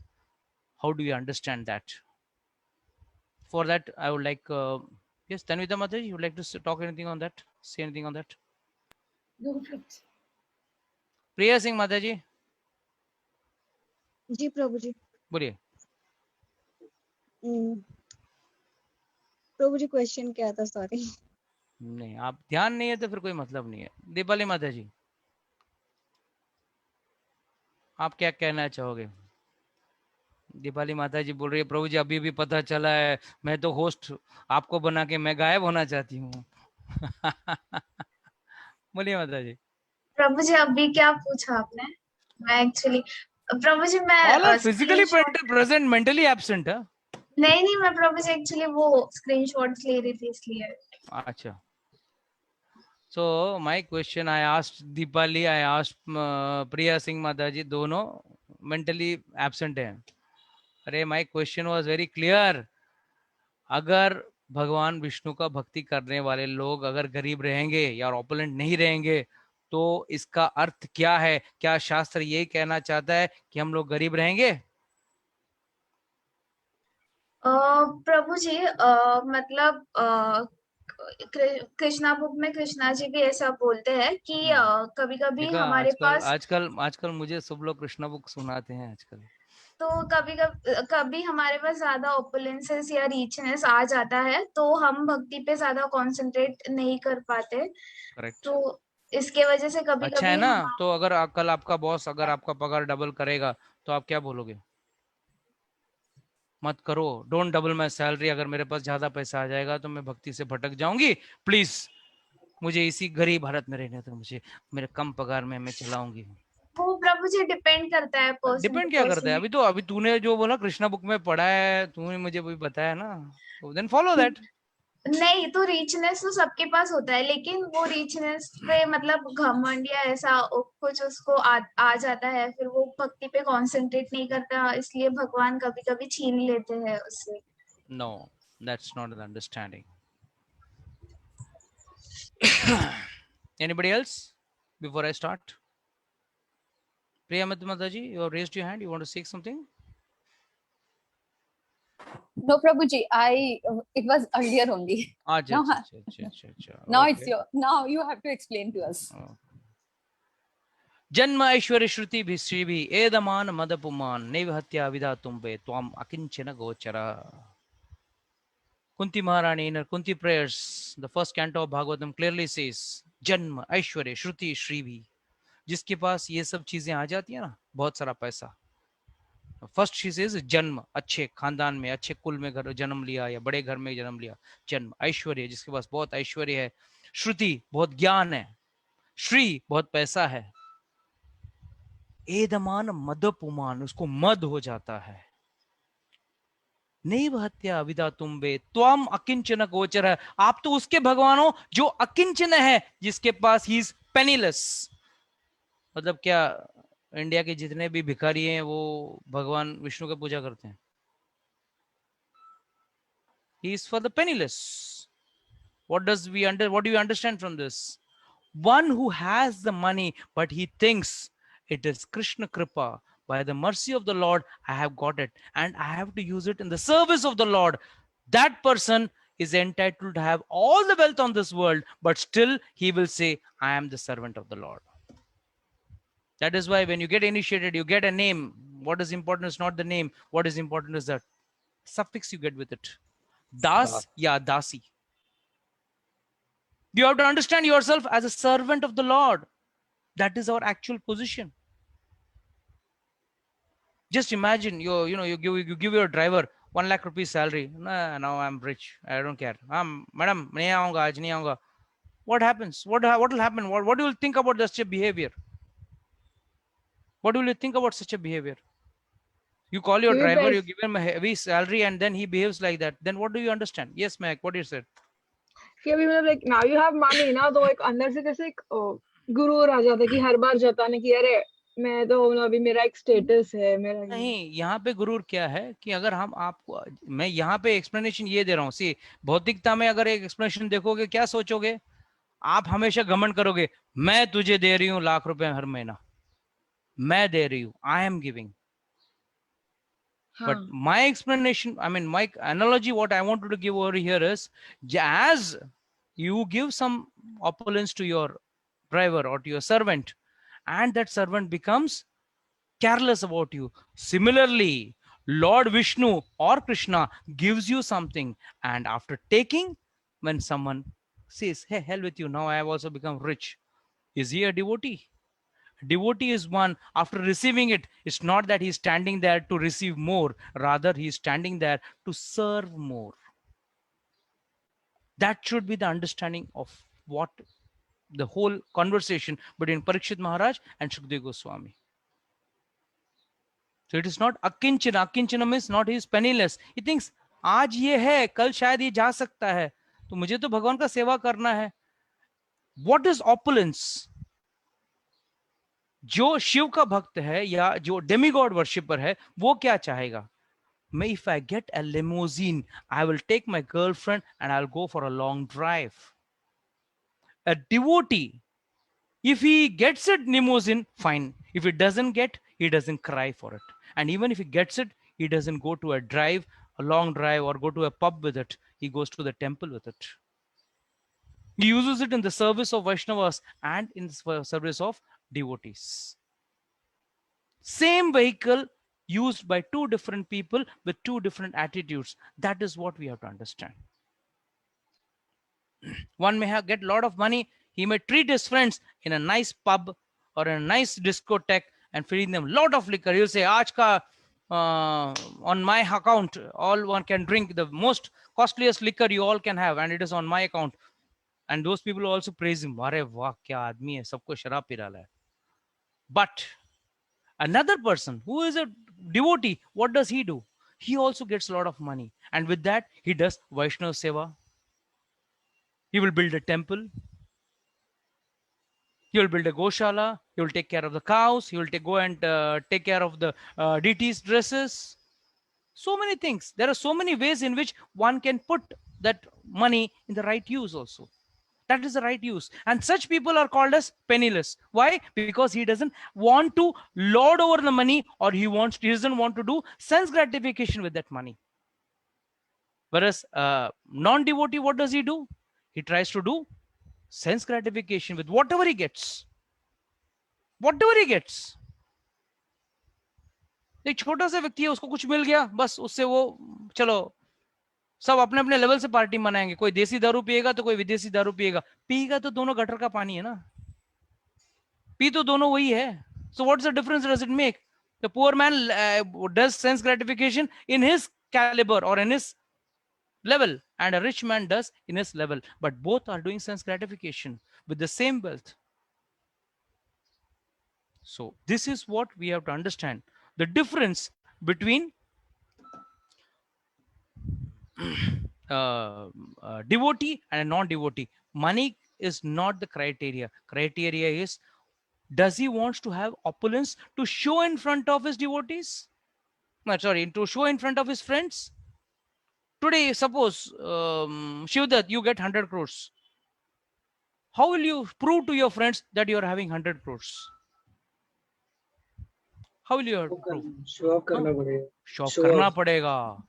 How do you understand that? For that, I would like, yes, Tanvita Mataji, you would like to talk anything on that? Say anything on that? Go for it. Priya Singh Mataji. जी प्रभु जी. बोलिए. प्रभु जी question क्या था? Sorry. नहीं, आप ध्यान नहीं है तो फिर कोई मतलब नहीं है. दीपाली माता जी, आप क्या कहना चाहोगे? दीपाली माता जी बोल रही है, प्रभु जी अभी भी पता चला है, मैं तो होस्ट आपको बना के मैं गायब होना चाहती हूँ. बोलिए माता जी. प्रभु जी अभी क्या पूछा आपने? मैं एक्चुअली प्रभु जी मैं फिजिकली प्रेजेंट, मेंटली एब्सेंट है. नहीं, मैं प्रभु जी एक्चुअली वो स्क्रीनशॉट्स ले रही थी इसलिए. अच्छा. So my question, I asked Deepali, I asked Priya Singh Mata ji, दोनों mentally absent हैं. अरे my question was very clear. अगर भगवान विष्णु का भक्ति करने वाले लोग अगर गरीब रहेंगे या ऑपुलेंट नहीं रहेंगे, तो इसका अर्थ क्या है? क्या शास्त्र ये कहना चाहता है कि हम लोग गरीब रहेंगे? प्रभु जी मतलब कृष्णा बुक में कृष्णा जी भी ऐसा बोलते हैं कि कभी कभी देखा, हमारे आजकल पास आजकल आजकल मुझे सब लोग कृष्णा बुक सुनाते हैं आजकल। तो कभी हमारे पास ज्यादा ओपुलेंसेस या रिचनेस आ जाता है तो हम भक्ति पे ज्यादा कंसंट्रेट नहीं कर पाते, करेक्ट। तो इसके वजह से कभी अच्छा है कभी ना, हम तो अगर कल आपका बॉस अगर आपका पगार डबल करेगा तो आप क्या बोलोगे? मत करो, डोंट डबल माई सैलरी, अगर मेरे पास ज्यादा पैसा आ जाएगा तो मैं भक्ति से भटक जाऊंगी, प्लीज मुझे इसी गरीब भारत में रहने दो, मुझे मेरे कम पगार में मैं चलाऊंगी। वो प्रभु जी डिपेंड करता है पर्सन टू डिपेंड क्या करता है? पर्सन। अभी तूने जो बोला कृष्णा बुक में पढ़ा है, तूने मुझे भी बताया ना, तो देन फॉलो दैट। नहीं तो रिचनेस तो सबके पास होता है, लेकिन वो रिचनेस पे मतलब घमंड या ऐसा कुछ उसको आ जाता है, फिर वो भक्ति पे कंसंट्रेट नहीं करता, इसलिए भगवान कभी कभी छीन लेते हैं उससे। No, that's not the understanding. Anybody else before I start? Priya Mataji, you have raised your hand. You want to say something? No, Prabhuji, it was earlier only. Now now you have to explain to us. जन्म ऐश्वर्य श्रुति भी श्री भी एदमान मदपुमान नैव हत्या विधा तुम्बे त्वाम अकिंचन गोचरा। Kunti Maharani in her Kunti prayers, the first canto of Bhagavatam clearly says, जन्म ऐश्वर्य श्रुति श्री भी, जिसके पास ये सब चीजें आ जाती है ना, बहुत सारा पैसा, फर्स्ट शी सेज जन्म, अच्छे खानदान में अच्छे कुल में घर जन्म लिया या बड़े घर में जन्म लिया, जन्म ऐश्वर्य, जिसके पास बहुत ऐश्वर्य है, श्रुति बहुत ज्ञान है, श्री बहुत पैसा है, एदमान मदपुमान, उसको मद हो जाता है, नैव हत्या विदा तुम्बे त्वम अकिंचन गोचर है, आप तो उसके भगवान हो जो अकिंचन है, जिसके पास ही इज पेनीलेस। मतलब क्या इंडिया के जितने भी भिखारी हैं वो भगवान विष्णु की पूजा करते हैं? He is for the penniless. What do you understand from this? One who has the money but he thinks it is Krishna Kripa, by the mercy of the Lord I have got it and I have to use it in the service of the Lord. That person is entitled to have all the wealth on this world, but still he will say, I am the servant of the Lord. That is why when you get initiated, you get a name. What is important is not the name. What is important is the suffix you get with it. Das ya dasi. You have to understand yourself as a servant of the Lord. That is our actual position. Just imagine you give your driver 1 lakh rupees salary. Nah, now I'm rich. I don't care. Madam, nahi aunga, aaj nahi aunga. What happens? What will happen? What do you think about such a behavior? What will you think about such a behavior? You call your driver, you give him a heavy salary, and then he behaves like that. Then what do you understand? Yes, Mac, what you said? like now you have money ना, तो एक अंदर से कैसे एक गुरूर आ जाता है कि हर बार जताने की अरे मैं तो अभी मेरा एक स्टेटस है मेरा। नहीं, यहाँ पे गुरूर क्या है कि अगर हम आपको, मैं यहाँ पे एक्सप्लेनेशन ये दे रहा हूँ, सी भौतिकता में अगर एक एक्सप्लेनेशन देखोगे क्या सोचोगे? आप हमेशा घमंड करोगे, मैं तुझे दे रही हूँ लाख रुपए हर महीना, मैं दे रही हूँ, I am giving. But my explanation, I mean, my analogy, what I wanted to give over here is, as you give some opulence to your driver or to your servant, and that servant becomes careless about you. Similarly, Lord Vishnu or Krishna gives you something, and after taking, when someone says, hey, hell with you, now I have also become rich, is he a devotee? Devotee is one, after receiving it, it's not that he's standing there to receive more, rather he's standing there to serve more. That should be the understanding of what the whole conversation between Parikshit Maharaj and Shukdev Goswami. So it is not akinchana. Akinchana means not he is penniless. He thinks आज ये है, कल शायद ये जा सकता है, तो मुझे तो भगवान का सेवा करना है. What is opulence? जो शिव का भक्त है या जो डेमीगॉड वर्शिपर है, वो क्या चाहेगा? मैं, if I get a limousine, I will take my girlfriend and I'll go for a long drive. A devotee, if he gets a limousine, fine. If he doesn't get, he doesn't cry for it. And even if he gets it, he doesn't go to a drive a long drive or go to a pub with it. He goes to the temple with it. He uses it in the service of Vaishnavas and in the service of devotees. Same vehicle used by two different people with two different attitudes. That is what we have to understand. One may have get a lot of money. He may treat his friends in a nice pub or in a nice discotheque and feeding them a lot of liquor. He'll say, "Aaj ka, on my account, all one can drink the most costliest liquor you all can have, and it is on my account." And those people also praise him. "Arey wah, kya aadmi hai, sabko sharab pi rala hai." But another person who is a devotee, what does he do? He also gets a lot of money, and with that he does Vaishnava seva. He will build a temple. He will build a goshala. He will take care of the cows. He will go and take care of the deities' dresses. So many things. There are so many ways in which one can put that money in the right use also. That is the right use. And such people are called as penniless. Why? Because he doesn't want to lord over the money, or he doesn't want to do sense gratification with that money. Whereas non-devotee, what does he do? He tries to do sense gratification with whatever he gets. Whatever he gets. एक छोटा सा व्यक्ति है, उसको कुछ मिल गया, बस उससे वो चलो सब अपने अपने लेवल से पार्टी मनाएंगे. कोई देसी दारू पिएगा तो कोई विदेशी दारू पिएगा. पिएगा तो दोनों गटर का पानी है ना. पी तो दोनों वही है. So what's the difference does it make? The poor man does sense gratification in his caliber or in his level, and a rich man does in his level, but both are doing sense gratification with the same wealth. So this is what we have to understand, the difference between devotee and a non-devotee. Money is not the criteria. Criteria is, does he wants to have opulence to show in front of his devotees? No, sorry, to show in front of his friends. Today, suppose Shivdat, you get 100 crores. How will you prove to your friends that you are having 100 crores? How will you prove? Show off करना पड़ेगा. Show off करना पड़ेगा.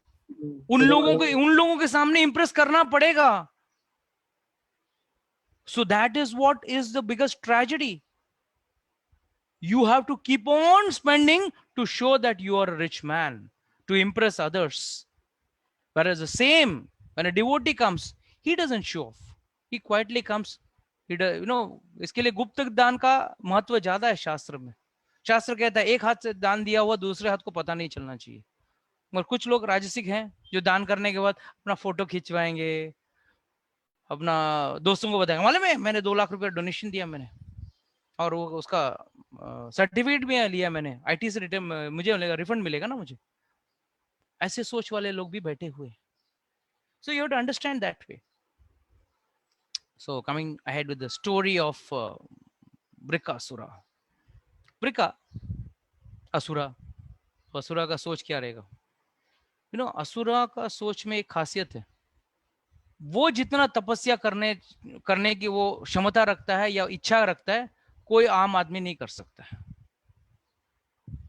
उन लोगों के सामने Impress करना पड़ेगा. So that is what is the biggest tragedy. You have to keep on spending to show that you are a rich man, to impress others. Whereas the same, when a devotee comes, he doesn't show off. He quietly comes. He does, इसके लिए गुप्त दान का महत्व ज्यादा है शास्त्र में. शास्त्र कहता है एक हाथ से दान दिया हुआ दूसरे हाथ को पता नहीं चलना चाहिए. मगर कुछ लोग राजसिक हैं जो दान करने के बाद अपना फोटो खिंचवाएंगे, अपना दोस्तों को बताएंगे, मालूम है मैंने 2 लाख रुपए डोनेशन दिया मैंने, और वो उसका सर्टिफिकेट भी लिया मैंने, IT से रिटर्न मुझे रिफंड मिलेगा ना मुझे. ऐसे सोच वाले लोग भी बैठे हुए. So you have to understand that way. So coming ahead with the story of Brikasura. Brika, asura. Asura का सोच क्या रहेगा? असुरा का सोच में एक खासियत है. वो जितना तपस्या करने की वो क्षमता रखता है या इच्छा रखता है, कोई आम आदमी नहीं कर सकता है.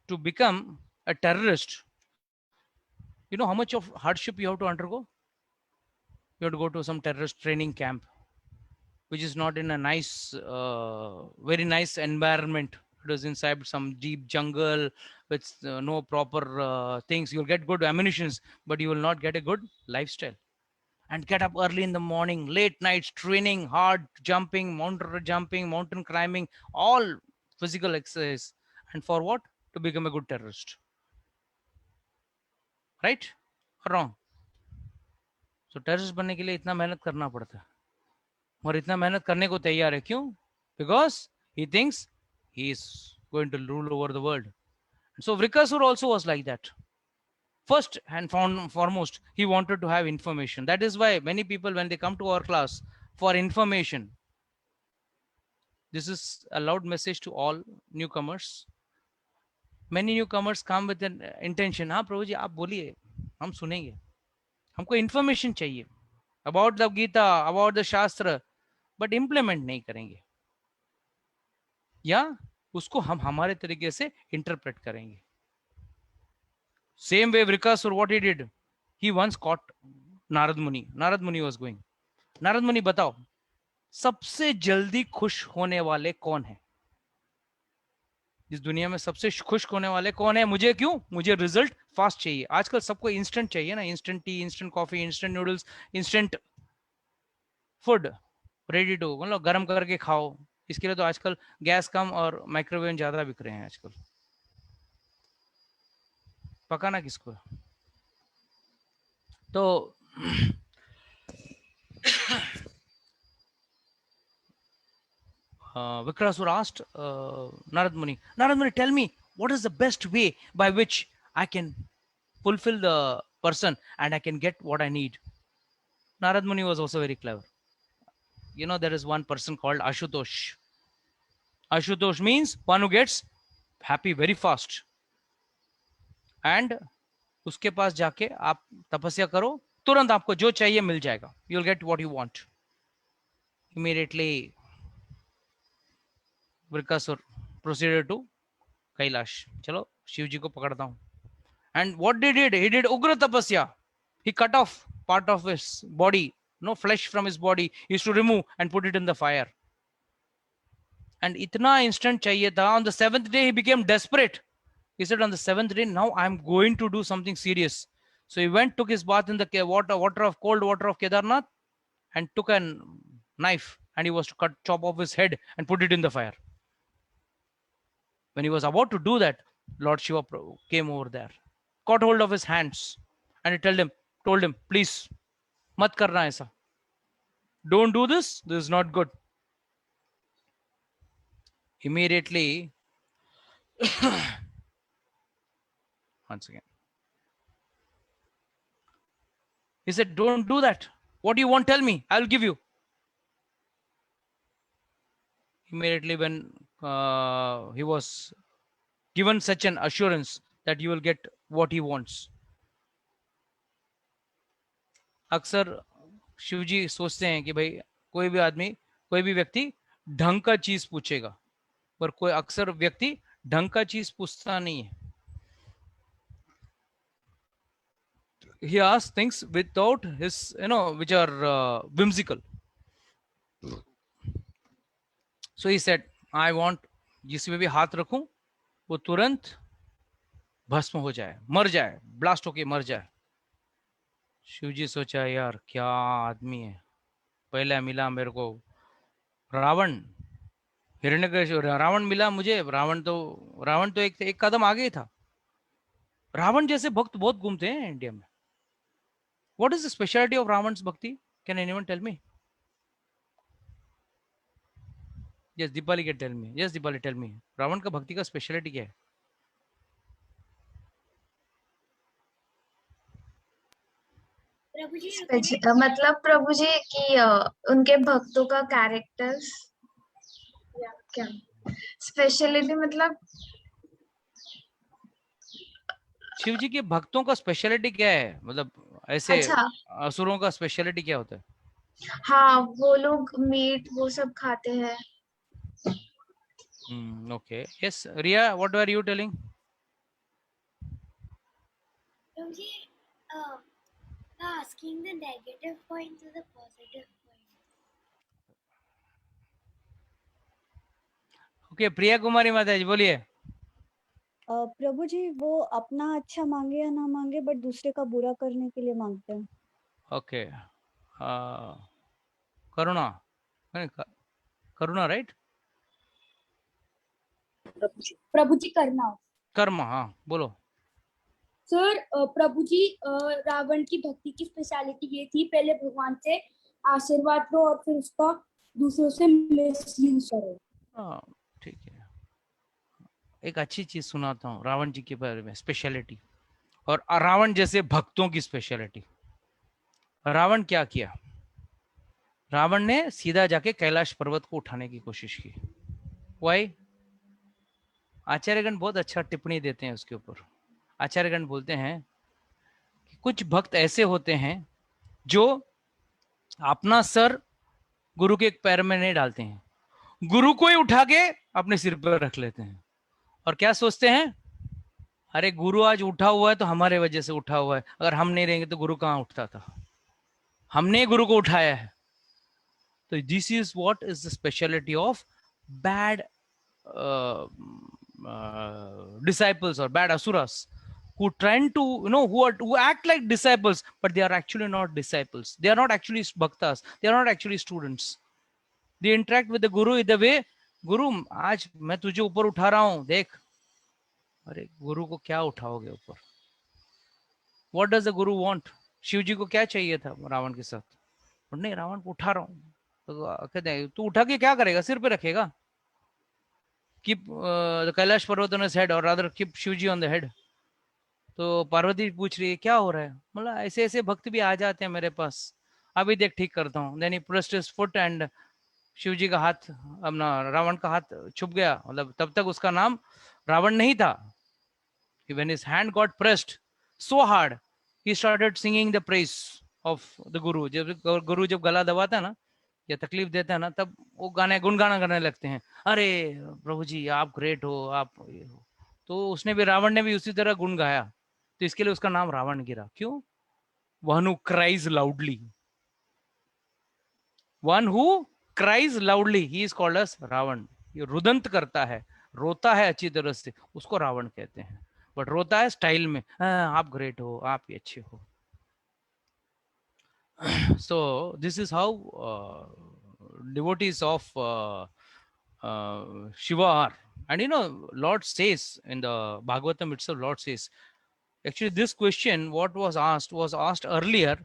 To become a terrorist, you know how much of hardship you have to undergo? You have to go to some terrorist training camp, which is not in a nice, very nice environment. It is inside some deep jungle with no proper things. You'll get good ammunitions, but you will not get a good lifestyle. And get up early in the morning, late nights training, hard jumping, mountain climbing, all physical exercise. And for what? To become a good terrorist. Right or wrong? So terrorist बनने के लिए इतना मेहनत करना पड़ता है, और इतना मेहनत करने को तैयार है. क्यों? Because he thinks he is going to rule over the world. So Vrikasur also was like that. First and foremost, he wanted to have information. That is why many people, when they come to our class for information, this is a loud message to all newcomers. Many newcomers come with an intention. हाँ प्रभु जी आप बोलिए, हम सुनेंगे. हमको information चाहिए about the Gita, about the Shastra, but implement नहीं करेंगे, या उसको हम हमारे तरीके से interpret करेंगे. Same way Vrikasur, what he did, he once caught Narad Muni. Narad Muni was going. Narad Muni, बताओ सबसे जल्दी खुश होने वाले कौन है? इस दुनिया में सबसे खुश होने वाले कौन है? मुझे क्यों? मुझे रिजल्ट फास्ट चाहिए. आजकल सबको इंस्टेंट चाहिए ना, instant tea, instant coffee, instant noodles, instant food, ready to, मतलब गर्म करके खाओ. इसके लिए तो आजकल गैस कम और माइक्रोवेव ज्यादा बिक रहे हैं आजकल. पकाना किसको है? तो Vikrasur asked Narad Muni, tell me, what is the best way by which I can fulfill the person and I can get what I need? Narad Muni was also very clever. You know, there is one person called Ashutosh. Ashutosh means one who gets happy very fast. And उसके पास जाके आप तपस्या करो, तुरंत आपको जो चाहिए मिल जाएगा. You'll get what you want. Immediately, Vrikasur proceeded to Kailash. चलो शिव जी को पकड़ता हूँ. And what did he do? He did Ugra Tapasya. He cut off part of his body, no flesh from his body. He used to remove and put it in the fire. And itna instant चाहिए था. On the 7th day, he became desperate. He said, on the 7th day, now I'm going to do something serious. So he went, took his bath in the cold water of Kedarnath, and took a knife, and he was to chop off his head and put it in the fire. When he was about to do that, Lord Shiva came over there, caught hold of his hands, and he told him, please, mat karna aisa. Don't do this. This is not good. Immediately, once again, he said, don't do that. What do you want? Tell me. I'll give you. Immediately when he was given such an assurance that you will get what he wants. अक्सर शिवजी सोचते हैं कि भाई कोई भी आदमी, कोई भी व्यक्ति ढंग का चीज पूछेगा, पर कोई अक्सर व्यक्ति ढंग का चीज पूछता नहीं है. He asks things without his, which are whimsical. So he said, I want जिसमें भी हाथ रखूं वो तुरंत भस्म हो जाए, मर जाए, ब्लास्ट होके मर जाए. शिवजी सोचा, यार क्या आदमी है. पहले मिला मेरे को रावण, हिरण्यकशिपु. रावण मिला मुझे. रावण तो एक कदम आगे ही था. रावण जैसे भक्त बहुत घूमते हैं इंडिया में. What is the specialty of Ravan's bhakti? Can anyone tell me? Yes, Dipali can tell me. Yes, Dipali, tell me. Ravan का भक्ति का स्पेशलिटी क्या है? प्रभु जी, मतलब प्रभु जी की उनके भक्तों का कैरेक्टर्स क्या स्पेशलिटी, मतलब शिव जी के भक्तों का स्पेशलिटी क्या है? मतलब ऐसे असुरों का स्पेशलिटी क्या होता है? हाँ, वो लोग मीट वो सब खाते हैं. Okay. Yes, Ria, what were you telling? Prabhuji, asking the negative point to the positive point. Okay, Priya Kumari Mataji, बोलिए. प्रभु जी, वो अपना अच्छा मांगे या ना मांगे, बट दूसरे का बुरा करने के लिए मांगते हैं. Okay. करुणा, right? प्रभु जी कर्म, हाँ बोलो. सर, प्रभु जी, रावण की भक्ति की स्पेशलिटी ये थी, पहले भगवान से आशीर्वाद लो और फिर उसका दूसरों से मिसयूज करो. ठीक है. एक अच्छी चीज सुनाता हूँ रावण जी के बारे में, स्पेशलिटी और रावण जैसे भक्तों की स्पेशलिटी. रावण क्या किया? रावण ने सीधा जाके कैलाश पर्वत को उठाने की कोशिश की. वाई? आचार्यगण बहुत अच्छा टिप्पणी देते हैं उसके ऊपर. आचार्यगण बोलते हैं कि कुछ भक्त ऐसे होते हैं जो अपना सर गुरु के एक पैर में नहीं डालते हैं, गुरु को ही उठा के अपने सिर पर रख लेते हैं और क्या सोचते हैं, अरे गुरु आज उठा हुआ है तो हमारे वजह से उठा हुआ है, अगर हम नहीं रहेंगे तो गुरु कहाँ उठता था, हमने गुरु को उठाया है। तो this is what is the speciality of bad disciples or bad asuras, who trying to, who act like disciples, but they are actually not disciples. They are not actually bhaktas. They are not actually students. They interact with the guru in the way, गुरु आज मैं तुझे ऊपर उठा रहा हूं, देख। अरे गुरु को क्या उठाओगे ऊपर? What does the guru want? Shiv जी को क्या चाहिए था रावण के साथ? नहीं, रावण को उठा रहा हूं, तो कहते हैं तू उठा के क्या करेगा? सिर पे रखेगा? Keep the Kailash Parvat on his head, or rather keep Shivji on the head. तो पार्वती पूछ रही है क्या हो रहा है? मतलब ऐसे ऐसे भक्त भी आ जाते हैं मेरे पास, अभी देख ठीक करता हूँ। Then he pressed his foot and Shivji का हाथ, अपना रावण का हाथ छुप गया। मतलब तब तक उसका नाम रावण नहीं था। When his hand got pressed so hard, he started singing the praise of the Guru. जब गुरु जब गला दबाता है ना या तकलीफ देता है ना, तब वो गाने गुनगाना करने लगते हैं, अरे प्रभु जी आप ग्रेट हो, आप ये हो। तो उसने भी, रावण ने भी उसी तरह गुण गाया, तो इसके लिए उसका नाम रावण गिरा। क्यों? One who cries loudly, one who cries loudly, he is called as Ravana. ये रुदंत करता है, रोता है अच्छी तरह से, उसको रावण कहते हैं। बट रोता है स्टाइल में, आप ग्रेट हो, आप ये अच्छे हो। So this is how devotees of Shiva are. And Lord says in the Bhagavatam itself, Lord says, actually this question what was asked earlier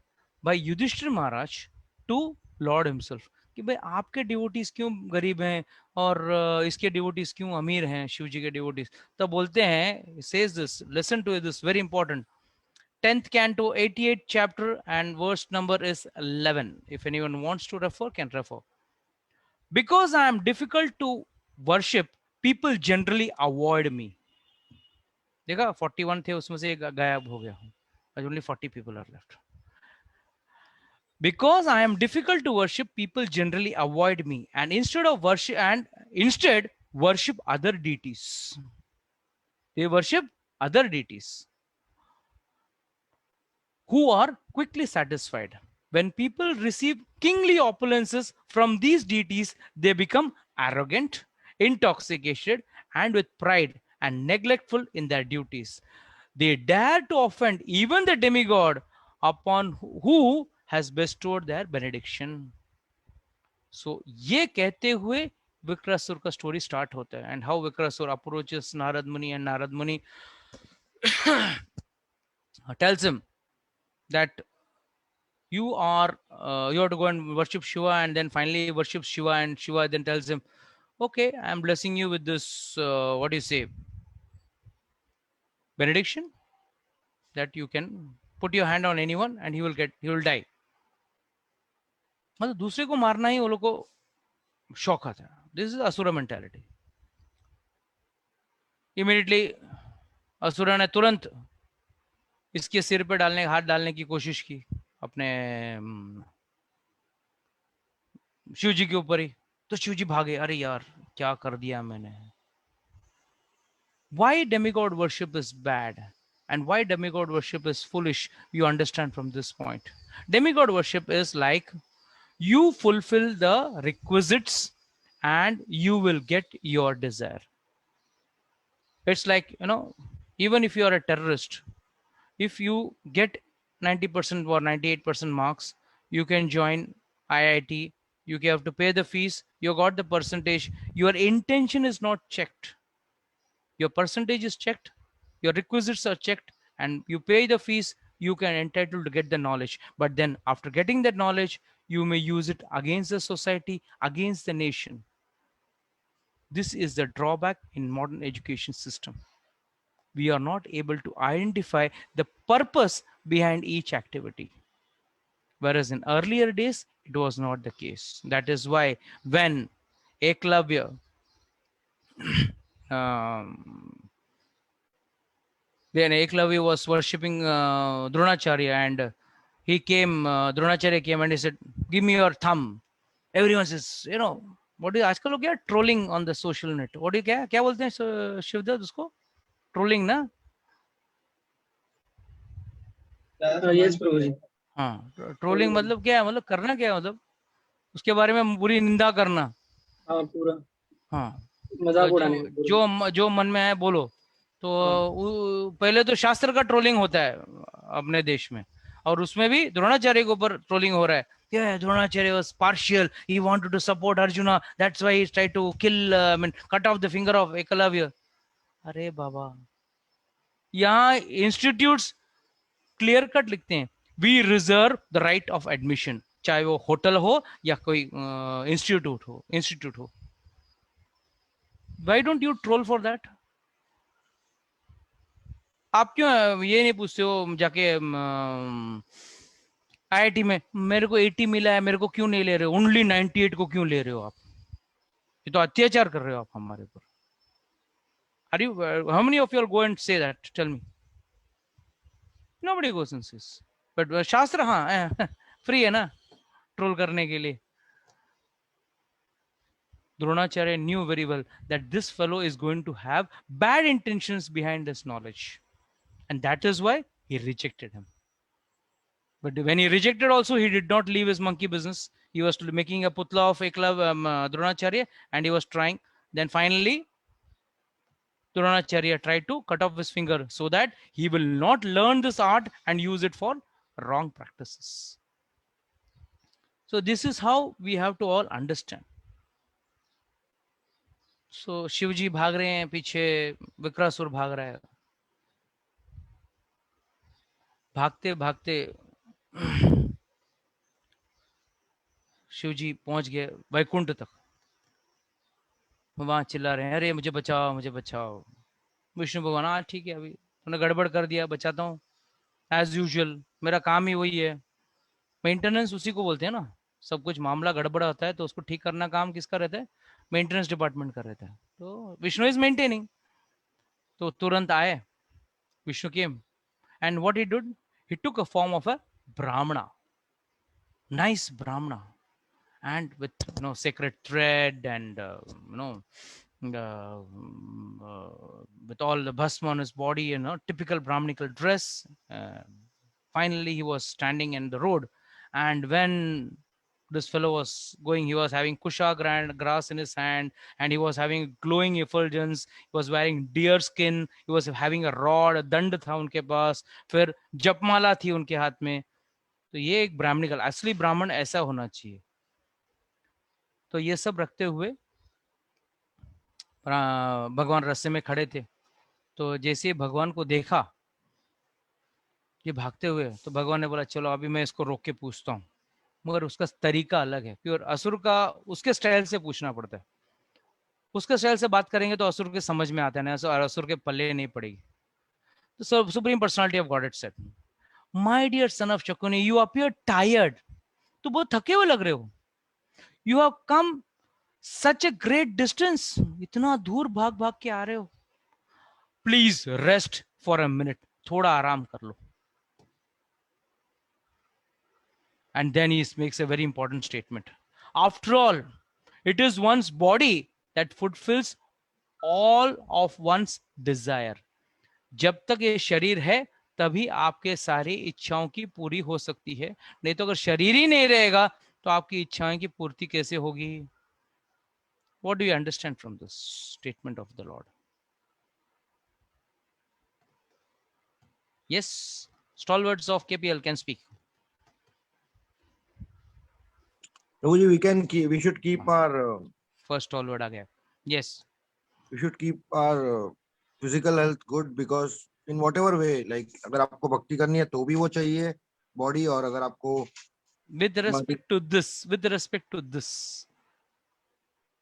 by Yudhishthir Maharaj to Lord himself, कि भाई आपके devotees क्यों गरीब हैं और इसके devotees क्यों अमीर हैं, शिव जी के डिवोटीज। तब बोलते हैं, says this, listen to this, very important, 10th canto, 88th chapter, and verse number is 11. If anyone wants to refer, can refer. Because I am difficult to worship, people generally avoid me. देखा 41 थे, उसमें से गायब हो गया हूँ. Only 40 people are left. Because I am difficult to worship, people generally avoid me, and instead worship other deities. They worship other deities who are quickly satisfied. When people receive kingly opulences from these deities, they become arrogant, intoxicated, and with pride, and neglectful in their duties. They dare to offend even the demigod upon who has bestowed their benediction. So, ये कहते हुए विक्रमासुर का story start होता है, and how Vikrasur approaches Narad Muni, and Narad Muni tells him that you have to go and worship Shiva, and then finally worship Shiva, and Shiva then tells him, okay, I am blessing you with this, what do you say, benediction, that you can put your hand on anyone and he will die. मतलब दूसरे को मारना ही वो लोग को शौक आता है. This is asura mentality. Immediately asura ने तुरंत इसके सिर पे हाथ डालने की कोशिश की अपने शिव जी के ऊपर ही. तो शिव जी भागे, अरे यार क्या कर दिया मैंने. Why demigod worship is bad and why demigod worship is foolish, you understand from this point. Demigod worship is like you fulfill the requisites and you will get your desire. It's like, even if you are a terrorist, if you get 90% or 98% marks, you can join IIT. You have to pay the fees. You got the percentage. Your intention is not checked. Your percentage is checked. Your requisites are checked, and you pay the fees. You can entitled to get the knowledge. But then after getting that knowledge, you may use it against the society, against the nation. This is the drawback in modern education system. We are not able to identify the purpose behind each activity. Whereas in earlier days, it was not the case. That is why when Eklavya was worshipping Dronacharya, and he came, Dronacharya came and he said, give me your thumb. Everyone says, what is आजकल लोग क्या trolling on the social net. What do you क्या बोलते हैं शिवदत्त उसको? Trolling ना? Yes प्रभु जी। हाँ, trolling मतलब क्या है, मतलब करना क्या है, मतलब उसके बारे में बुरी निंदा करना। हाँ पूरा। हाँ, मजाक उड़ाने का जो मन में है बोलो। तो पहले तो शास्त्र का ट्रोलिंग होता है अपने देश में, और उसमें भी द्रोणाचार्य के ऊपर ट्रोलिंग हो रहा है। Yeah, Dronacharya was partial. He wanted to support Arjuna. That's why he tried to kill, cut off the finger of Ekalavya. अरे बाबा, यहाँ इंस्टीट्यूट्स क्लियर कट लिखते हैं, we reserve the right of admission, चाहे वो hotel हो या कोई institute हो। Why don't you troll for that? आप क्यों ये नहीं पूछते हो जाके IIT में मेरे को 80 मिला है, मेरे को क्यों नहीं ले रहे हो, ओनली 98 को क्यों ले रहे हो आप? ये तो अत्याचार कर रहे हो आप हमारे ऊपर। Are you, how many of you all go and say that? Tell me. Nobody goes and says. But शास्त्र हाँ फ्री है ना ट्रोल करने के लिए। Dronacharya knew very well that this fellow is going to have bad intentions behind his knowledge, and that is why he rejected him. But when he rejected also, he did not leave his monkey business. He was making a putla of Dronacharya, and he was trying. Then finally, Dronacharya tried to cut off his finger so that he will not learn this art and use it for wrong practices. So this is how we have to all understand. So Shivji भाग रहे हैं पीछे, विक्रासुर भाग रहा है। भागते भागते शिवजी पहुंच गए वैकुंठ तक। वहां चिल्ला रहे हैं, अरे मुझे बचाओ, मुझे बचाओ। विष्णु भगवान, हाँ ठीक है, अभी तूने गड़बड़ कर दिया, बचाता हूँ। एज यूजुअल मेरा काम ही वही है, मेंटेनेंस उसी को बोलते हैं ना। सब कुछ मामला गड़बड़ होता है तो उसको ठीक करना काम किसका रहता है? मेंटेनेंस डिपार्टमेंट का रहता है। तो विष्णु इज मेंटेनिंग। तो तुरंत आए Vishnu came, and what he did, he took a form of a brahmana, nice brahmana, and with sacred thread and with all the bhasma on his body, typical brahmanical dress. Finally he was standing in the road, and when this fellow was going, he was having kusha grass in his hand, and he was having glowing effulgence. He was wearing deer skin. He was having a rod, दंड था उनके पास, फिर जपमाला थी उनके हाथ में। तो ये एक ब्राह्मणिकल, असली ब्राह्मण ऐसा होना चाहिए। तो ये सब रखते हुए भगवान रास्ते में खड़े थे। तो जैसे भगवान को देखा ये भागते हुए, तो भगवान ने बोला चलो अभी मैं इसको रोक के पूछता हूँ। मगर उसका तरीका अलग है, प्योर असुर का उसके स्टाइल से पूछना पड़ता है। उसके स्टाइल से बात करेंगे तो असुर के समझ में आता है ना, असुर के पल्ले नहीं पड़ेगी। तो supreme personality of God said, my dear son of Shakuni, you appear tired. तो बहुत थके हुए लग रहे हो। You have come such a great distance, इतना दूर भाग भाग के आ रहे हो। Please rest for a minute, थोड़ा आराम कर लो। And then he makes a very important statement. After all, it is one's body that fulfills all of one's desire. जब तक ये शरीर है तभी आपके सारी इच्छाओं की पूरी हो सकती है, नहीं तो अगर शरीर ही नहीं रहेगा तो आपकी इच्छाओं की पूर्ति कैसे होगी? What do you understand from this statement of the Lord? Yes, stalwarts of KPL can speak. we should keep our first stalwart आ गया. Yes, we should keep our physical health good, because in whatever way, like अगर आपको भक्ति करनी है तो भी वो चाहिए बॉडी, और अगर आपको with respect to this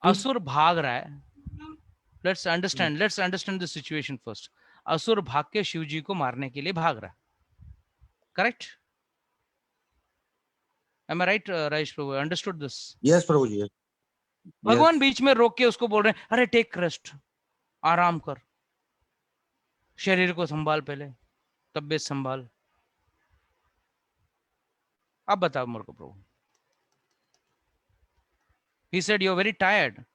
असुर भाग रहा है। let's understand the situation first. असुर भाग के शिव जी को मारने के लिए भाग रहा है, correct? Am I right, Rajesh Prabhu? Understood this? Yes, Prabhu ji. भगवान बीच में रोक के उसको बोल रहे हैं, अरे टेक रेस्ट, आराम कर, शरीर को संभाल, पहले तबियत संभाल। अब बताओ मेरे को प्रभु। He said, you are very tired.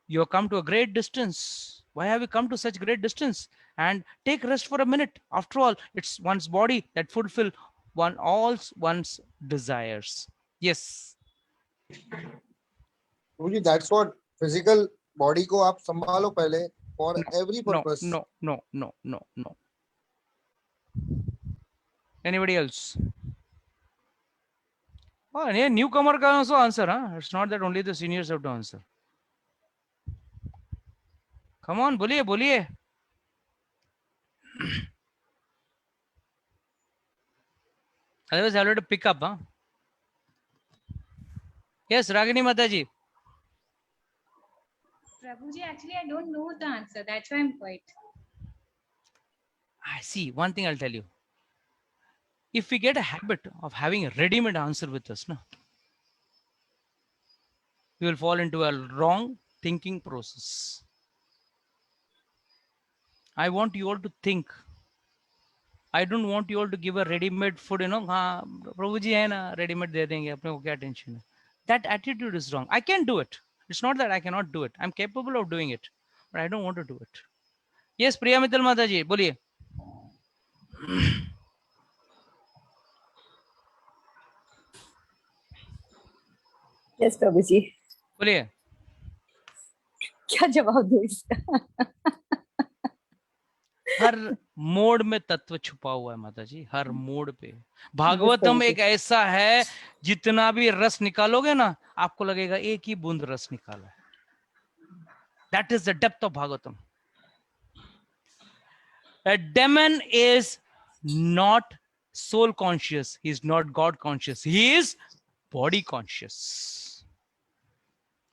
You have come to a great distance. Why have you come to such great distance? And take rest for a minute. After all, it's one's body that fulfill one's desires. Yes. That's what physical body को आप संभालो पहले for every No, purpose. no. Anybody else? Oh, yeah, newcomer can also answer, huh? It's not that only the seniors have to answer. Come on, बोलिए. Otherwise, I'll have to pick up, huh? Yes, Ragini Mataji. Prabhuji, actually, I don't know the answer. That's why I'm quiet. I see. One thing I'll tell you. If we get a habit of having a ready-made answer with us, no, we will fall into a wrong thinking process. I want you all to think. I don't want you all to give a ready-made food, हाँ प्रभु जी है ना ready-made दे देंगे अपने को क्या tension है. That attitude is wrong. I can do it. It's not that I cannot do it. I'm capable of doing it, but I don't want to do it. Yes, Priya Mittal Mata ji, बोलिए. Yes, प्रभु जी. बोलिए. क्या जवाब दूं इसका? हर mode में तत्व छुपा हुआ है माता जी, हर मोड पे. भागवतम एक ऐसा है जितना भी रस निकालोगे ना आपको लगेगा एक ही बूंद रस निकाला है. That is the depth of Bhagavatam. A demon is not soul conscious. He is not God conscious. He is body conscious.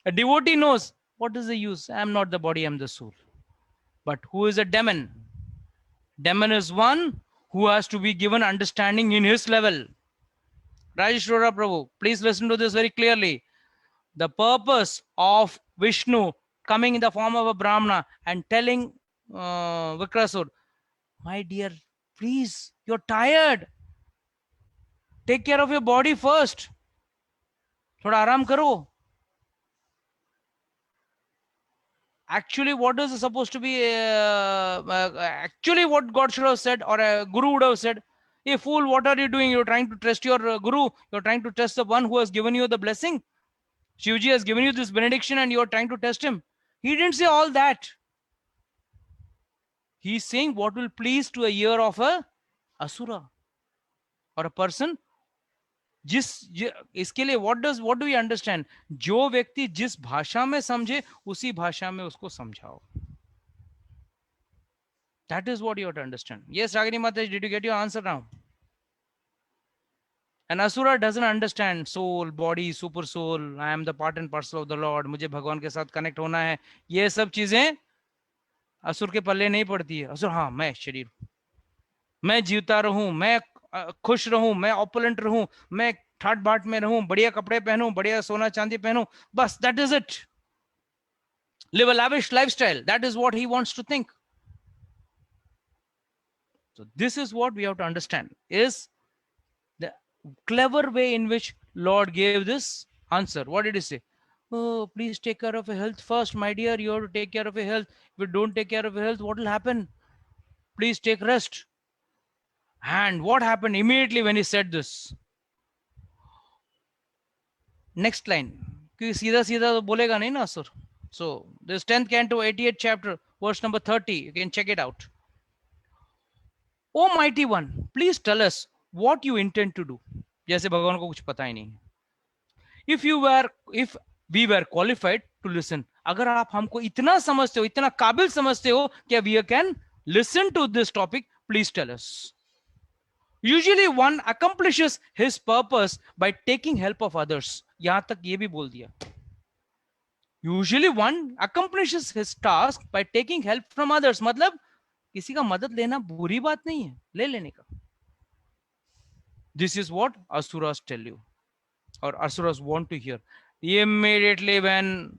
A devotee knows what is the use. I am not the body, I am the soul. But who is a demon? Demon is one who has to be given understanding in his level. Rajesh Rora Prabhu, please listen to this very clearly. The purpose of Vishnu coming in the form of a Brahmana and telling Vikrasur, my dear, please, you're tired. Take care of your body first. थोड़ा आराम करो. Actually, what is supposed to be actually what God should have said, or a guru would have said, hey fool, what are you doing? You're trying to test your guru. You're trying to test the one who has given you the blessing. Shivji has given you this benediction and you're trying to test him. He didn't say all that. He's saying what will please to a ear of a asura or a person. इसके लिए what do we understand? जो व्यक्ति जिस भाषा में समझे उसी भाषा में उसको समझाओ. That is what you have to understand. Yes, Ragini Mataji, did you get your answer now? An asura doesn't understand soul, body, super soul. I am the part and parcel of the Lord. मुझे भगवान के साथ connect होना है. ये सब चीजें असुर के पल्ले नहीं पड़ती है. असुर हाँ मैं शरीर, मैं जीवता रहूं, मैं खुश रहूं, मैं ऑपुलेंट रहूं, मैं ठाट बाट में रहूं, बढ़िया कपड़े पहनूं, बढ़िया सोना चांदी पहनूं, बस that is it. Live a lavish lifestyle. That is what he wants to think. So this is what we have to understand, is the clever way in which Lord gave this answer. What did he say? Oh, please take care of your health first, my dear. You have to take care of your health. If you don't take care of your health, what will happen? Please take rest. And what happened immediately when he said this? Next line. क्योंकि सीधा सीधा तो बोलेगा नहीं ना असुर. So this 10th canto, 88th chapter, verse number 30. You can check it out. O mighty one, please tell us what you intend to do. जैसे भगवान को कुछ पता ही नहीं. If we were qualified to listen. अगर आप हमको इतना समझते हो, इतना काबिल समझते हो कि we can listen to this topic, please tell us. Usually one accomplishes his purpose by taking help of others. यहाँ तक ये भी बोल दिया. Usually one accomplishes his task by taking help from others. मतलब किसी का मदद लेना बुरी बात नहीं है, ले लेने का. This is what asuras tell you, or asuras want to hear. Immediately when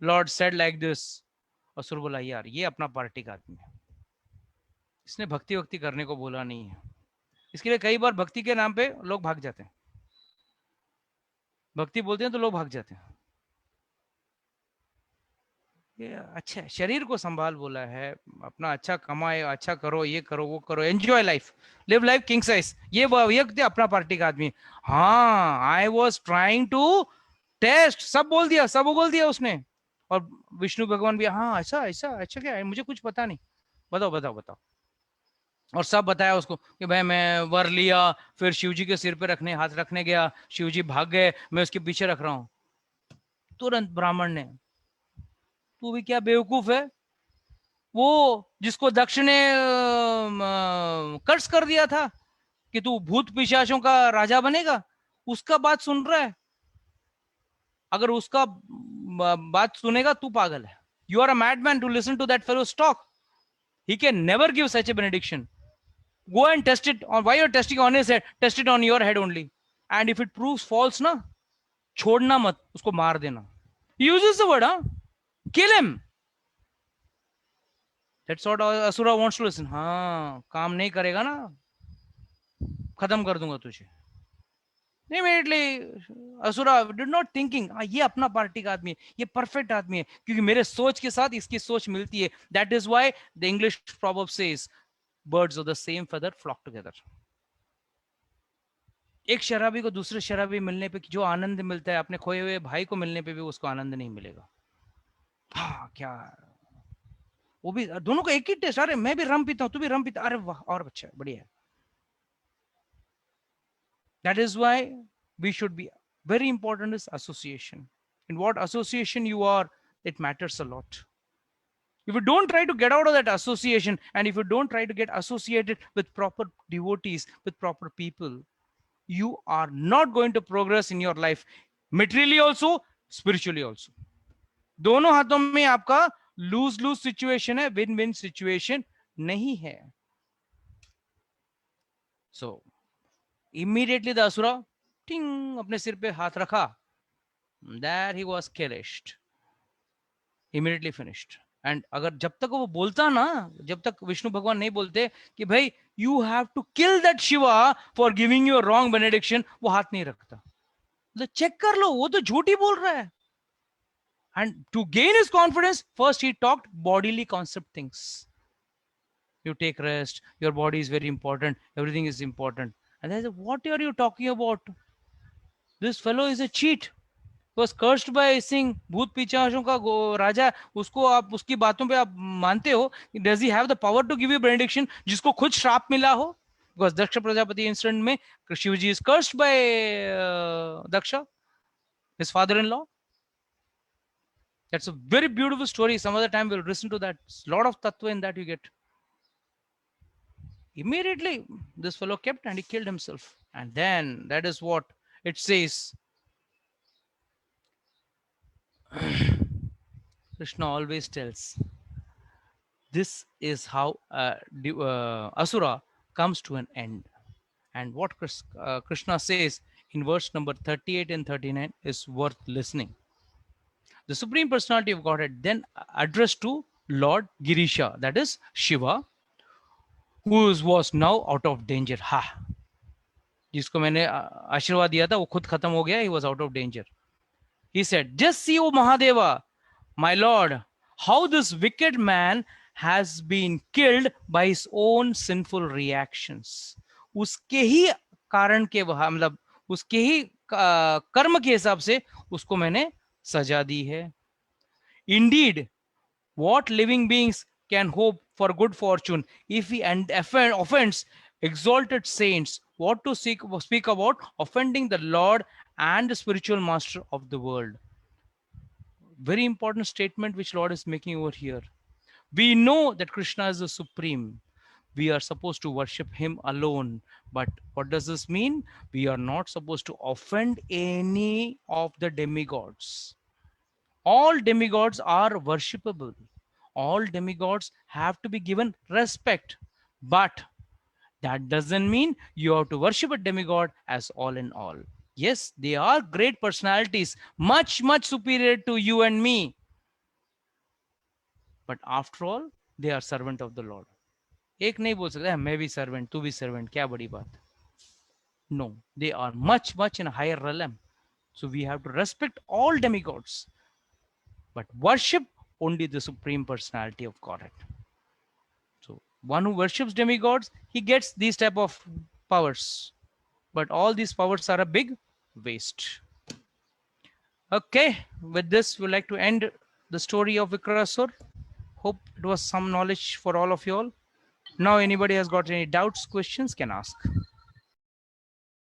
Lord said like this, असुर बोला यार ये अपना पार्टी का आदमी है, इसने भक्ति वक्ति करने को बोला नहीं है. इसके लिए कई बार भक्ति के नाम पे लोग भाग जाते हैं. भक्ति बोलते हैं तो लोग भाग जाते हैं. ये अच्छा है, शरीर को संभाल बोला है, अपना अच्छा कमाए, अच्छा करो, ये करो, वो करो, enjoy life, live life king size. ये व्यक्ति अपना पार्टी का आदमी। हाँ, I was trying to test, सब बोल दिया, सब बोल दिया उसने। और विष्णु भगवान भी हाँ ऐसा ऐसा, अच्छा क्या है, मुझे कुछ पता नहीं, बताओ बताओ बताओ। और सब बताया उसको कि भाई मैं वर लिया, फिर शिव जी के सिर पे रखने, हाथ रखने गया, शिव जी भाग गए, मैं उसके पीछे रख रहा हूं। तुरंत ब्राह्मण ने, तू भी क्या बेवकूफ है, वो जिसको दक्ष ने कर्ज कर दिया था कि तू भूत पिशाचों का राजा बनेगा, उसका बात सुन रहा है। अगर उसका बात सुनेगा तू पागल है। You are a madman to listen to that fellow's talk. He can never give such a benediction. Go and test it on, why you're testing on his head, test it on your head only, and if it proves false na, छोड़ना मत, उसको मार देना. He uses the word, kill him. That's what Asura wants to listen. हाँ, काम नहीं करेगा ना, खत्म कर दूंगा तुझे. Immediately Asura did not thinking, ये अपना पार्टी का आदमी है, ये परफेक्ट आदमी है, क्योंकि मेरे सोच के साथ इसकी सोच मिलती है. That is why the English proverb says, birds of the same feather flock together. एक शराबी को दूसरे शराबी मिलने पे जो आनंद मिलता है, अपने खोए हुए भाई को मिलने पे भी उसको आनंद नहीं मिलेगा. हाँ क्या, वो भी दोनों को एक ही टेस्ट, अरे मैं भी रम पीता हूँ, तू भी रम पीता, अरे वाह और अच्छा बढ़िया है. That is why we should be, very important is association. In what association you are, it matters a lot. If you don't try to get out of that association, and if you don't try to get associated with proper devotees, with proper people, you are not going to progress in your life, materially also, spiritually also. दोनों हाथों में आपका loose loose situation है, win win situation नहीं है. So immediately the asura, ting, अपने सिर पे हाथ रखा. There he was killed. Immediately finished. And अगर जब तक वो बोलता ना, जब तक विष्णु भगवान नहीं बोलते कि भाई you have to kill that Shiva for giving you a wrong benediction, वो हाथ नहीं रखता. तो चेक कर लो, वो तो झूठ ही बोल रहा है. And to gain his confidence, first he talked bodily concept things. You take rest, your body is very important, everything is important. And I said, what are you talking about? This fellow is a cheat. He was cursed by saying, भूत पिशाचों का राजा, उसको आप उसकी बातों पे आप मानते हो? Does he have the power to give you benediction? जिसको खुद श्राप मिला हो? Because Daksha Prajapati incident में Shivaji is cursed by Daksha, his father-in-law. That's a very beautiful story. Some other time we'll listen to that. A lot of tattva in that you get. Immediately this fellow kept and he killed himself. And then that is what it says. Krishna always tells, this is how Asura comes to an end. And what Krishna says in verse number 38 and 39 is worth listening. The Supreme Personality of Godhead then addressed to Lord Girisha, that is Shiva, who was now out of danger. Ha! जिसको मैंने आशीर्वाद दिया था वो खुद खत्म हो गया. He was out of danger. He said, just see, O Mahadeva, my lord, how this wicked man has been killed by his own sinful reactions. उसके ही कारण के मतलब उसके ही कर्म के हिसाब से उसको मैंने सजा दी है. Indeed, what living beings can hope for good fortune if he offends exalted saints? What to speak about offending the Lord and the spiritual master of the world? Very important statement which Lord is making over here. We know that Krishna is the supreme. We are supposed to worship him alone. But what does this mean? We are not supposed to offend any of the demigods. All demigods are worshipable. All demigods have to be given respect. But that doesn't mean you have to worship a demigod as all in all. Yes, they are great personalities, much, much superior to you and me. But after all, they are servant of the Lord. एक नहीं बोल सकता मैं भी servant, तू भी servant, क्या बड़ी बात. No, they are much, much in a higher realm. So we have to respect all demigods, but worship only the Supreme Personality of Godhead. So one who worships demigods, he gets these type of powers. But all these powers are a big waste. Okay, with this, we'd like to end the story of Vikrasur. Hope it was some knowledge for all of you all. Now, anybody has got any doubts, questions, can ask.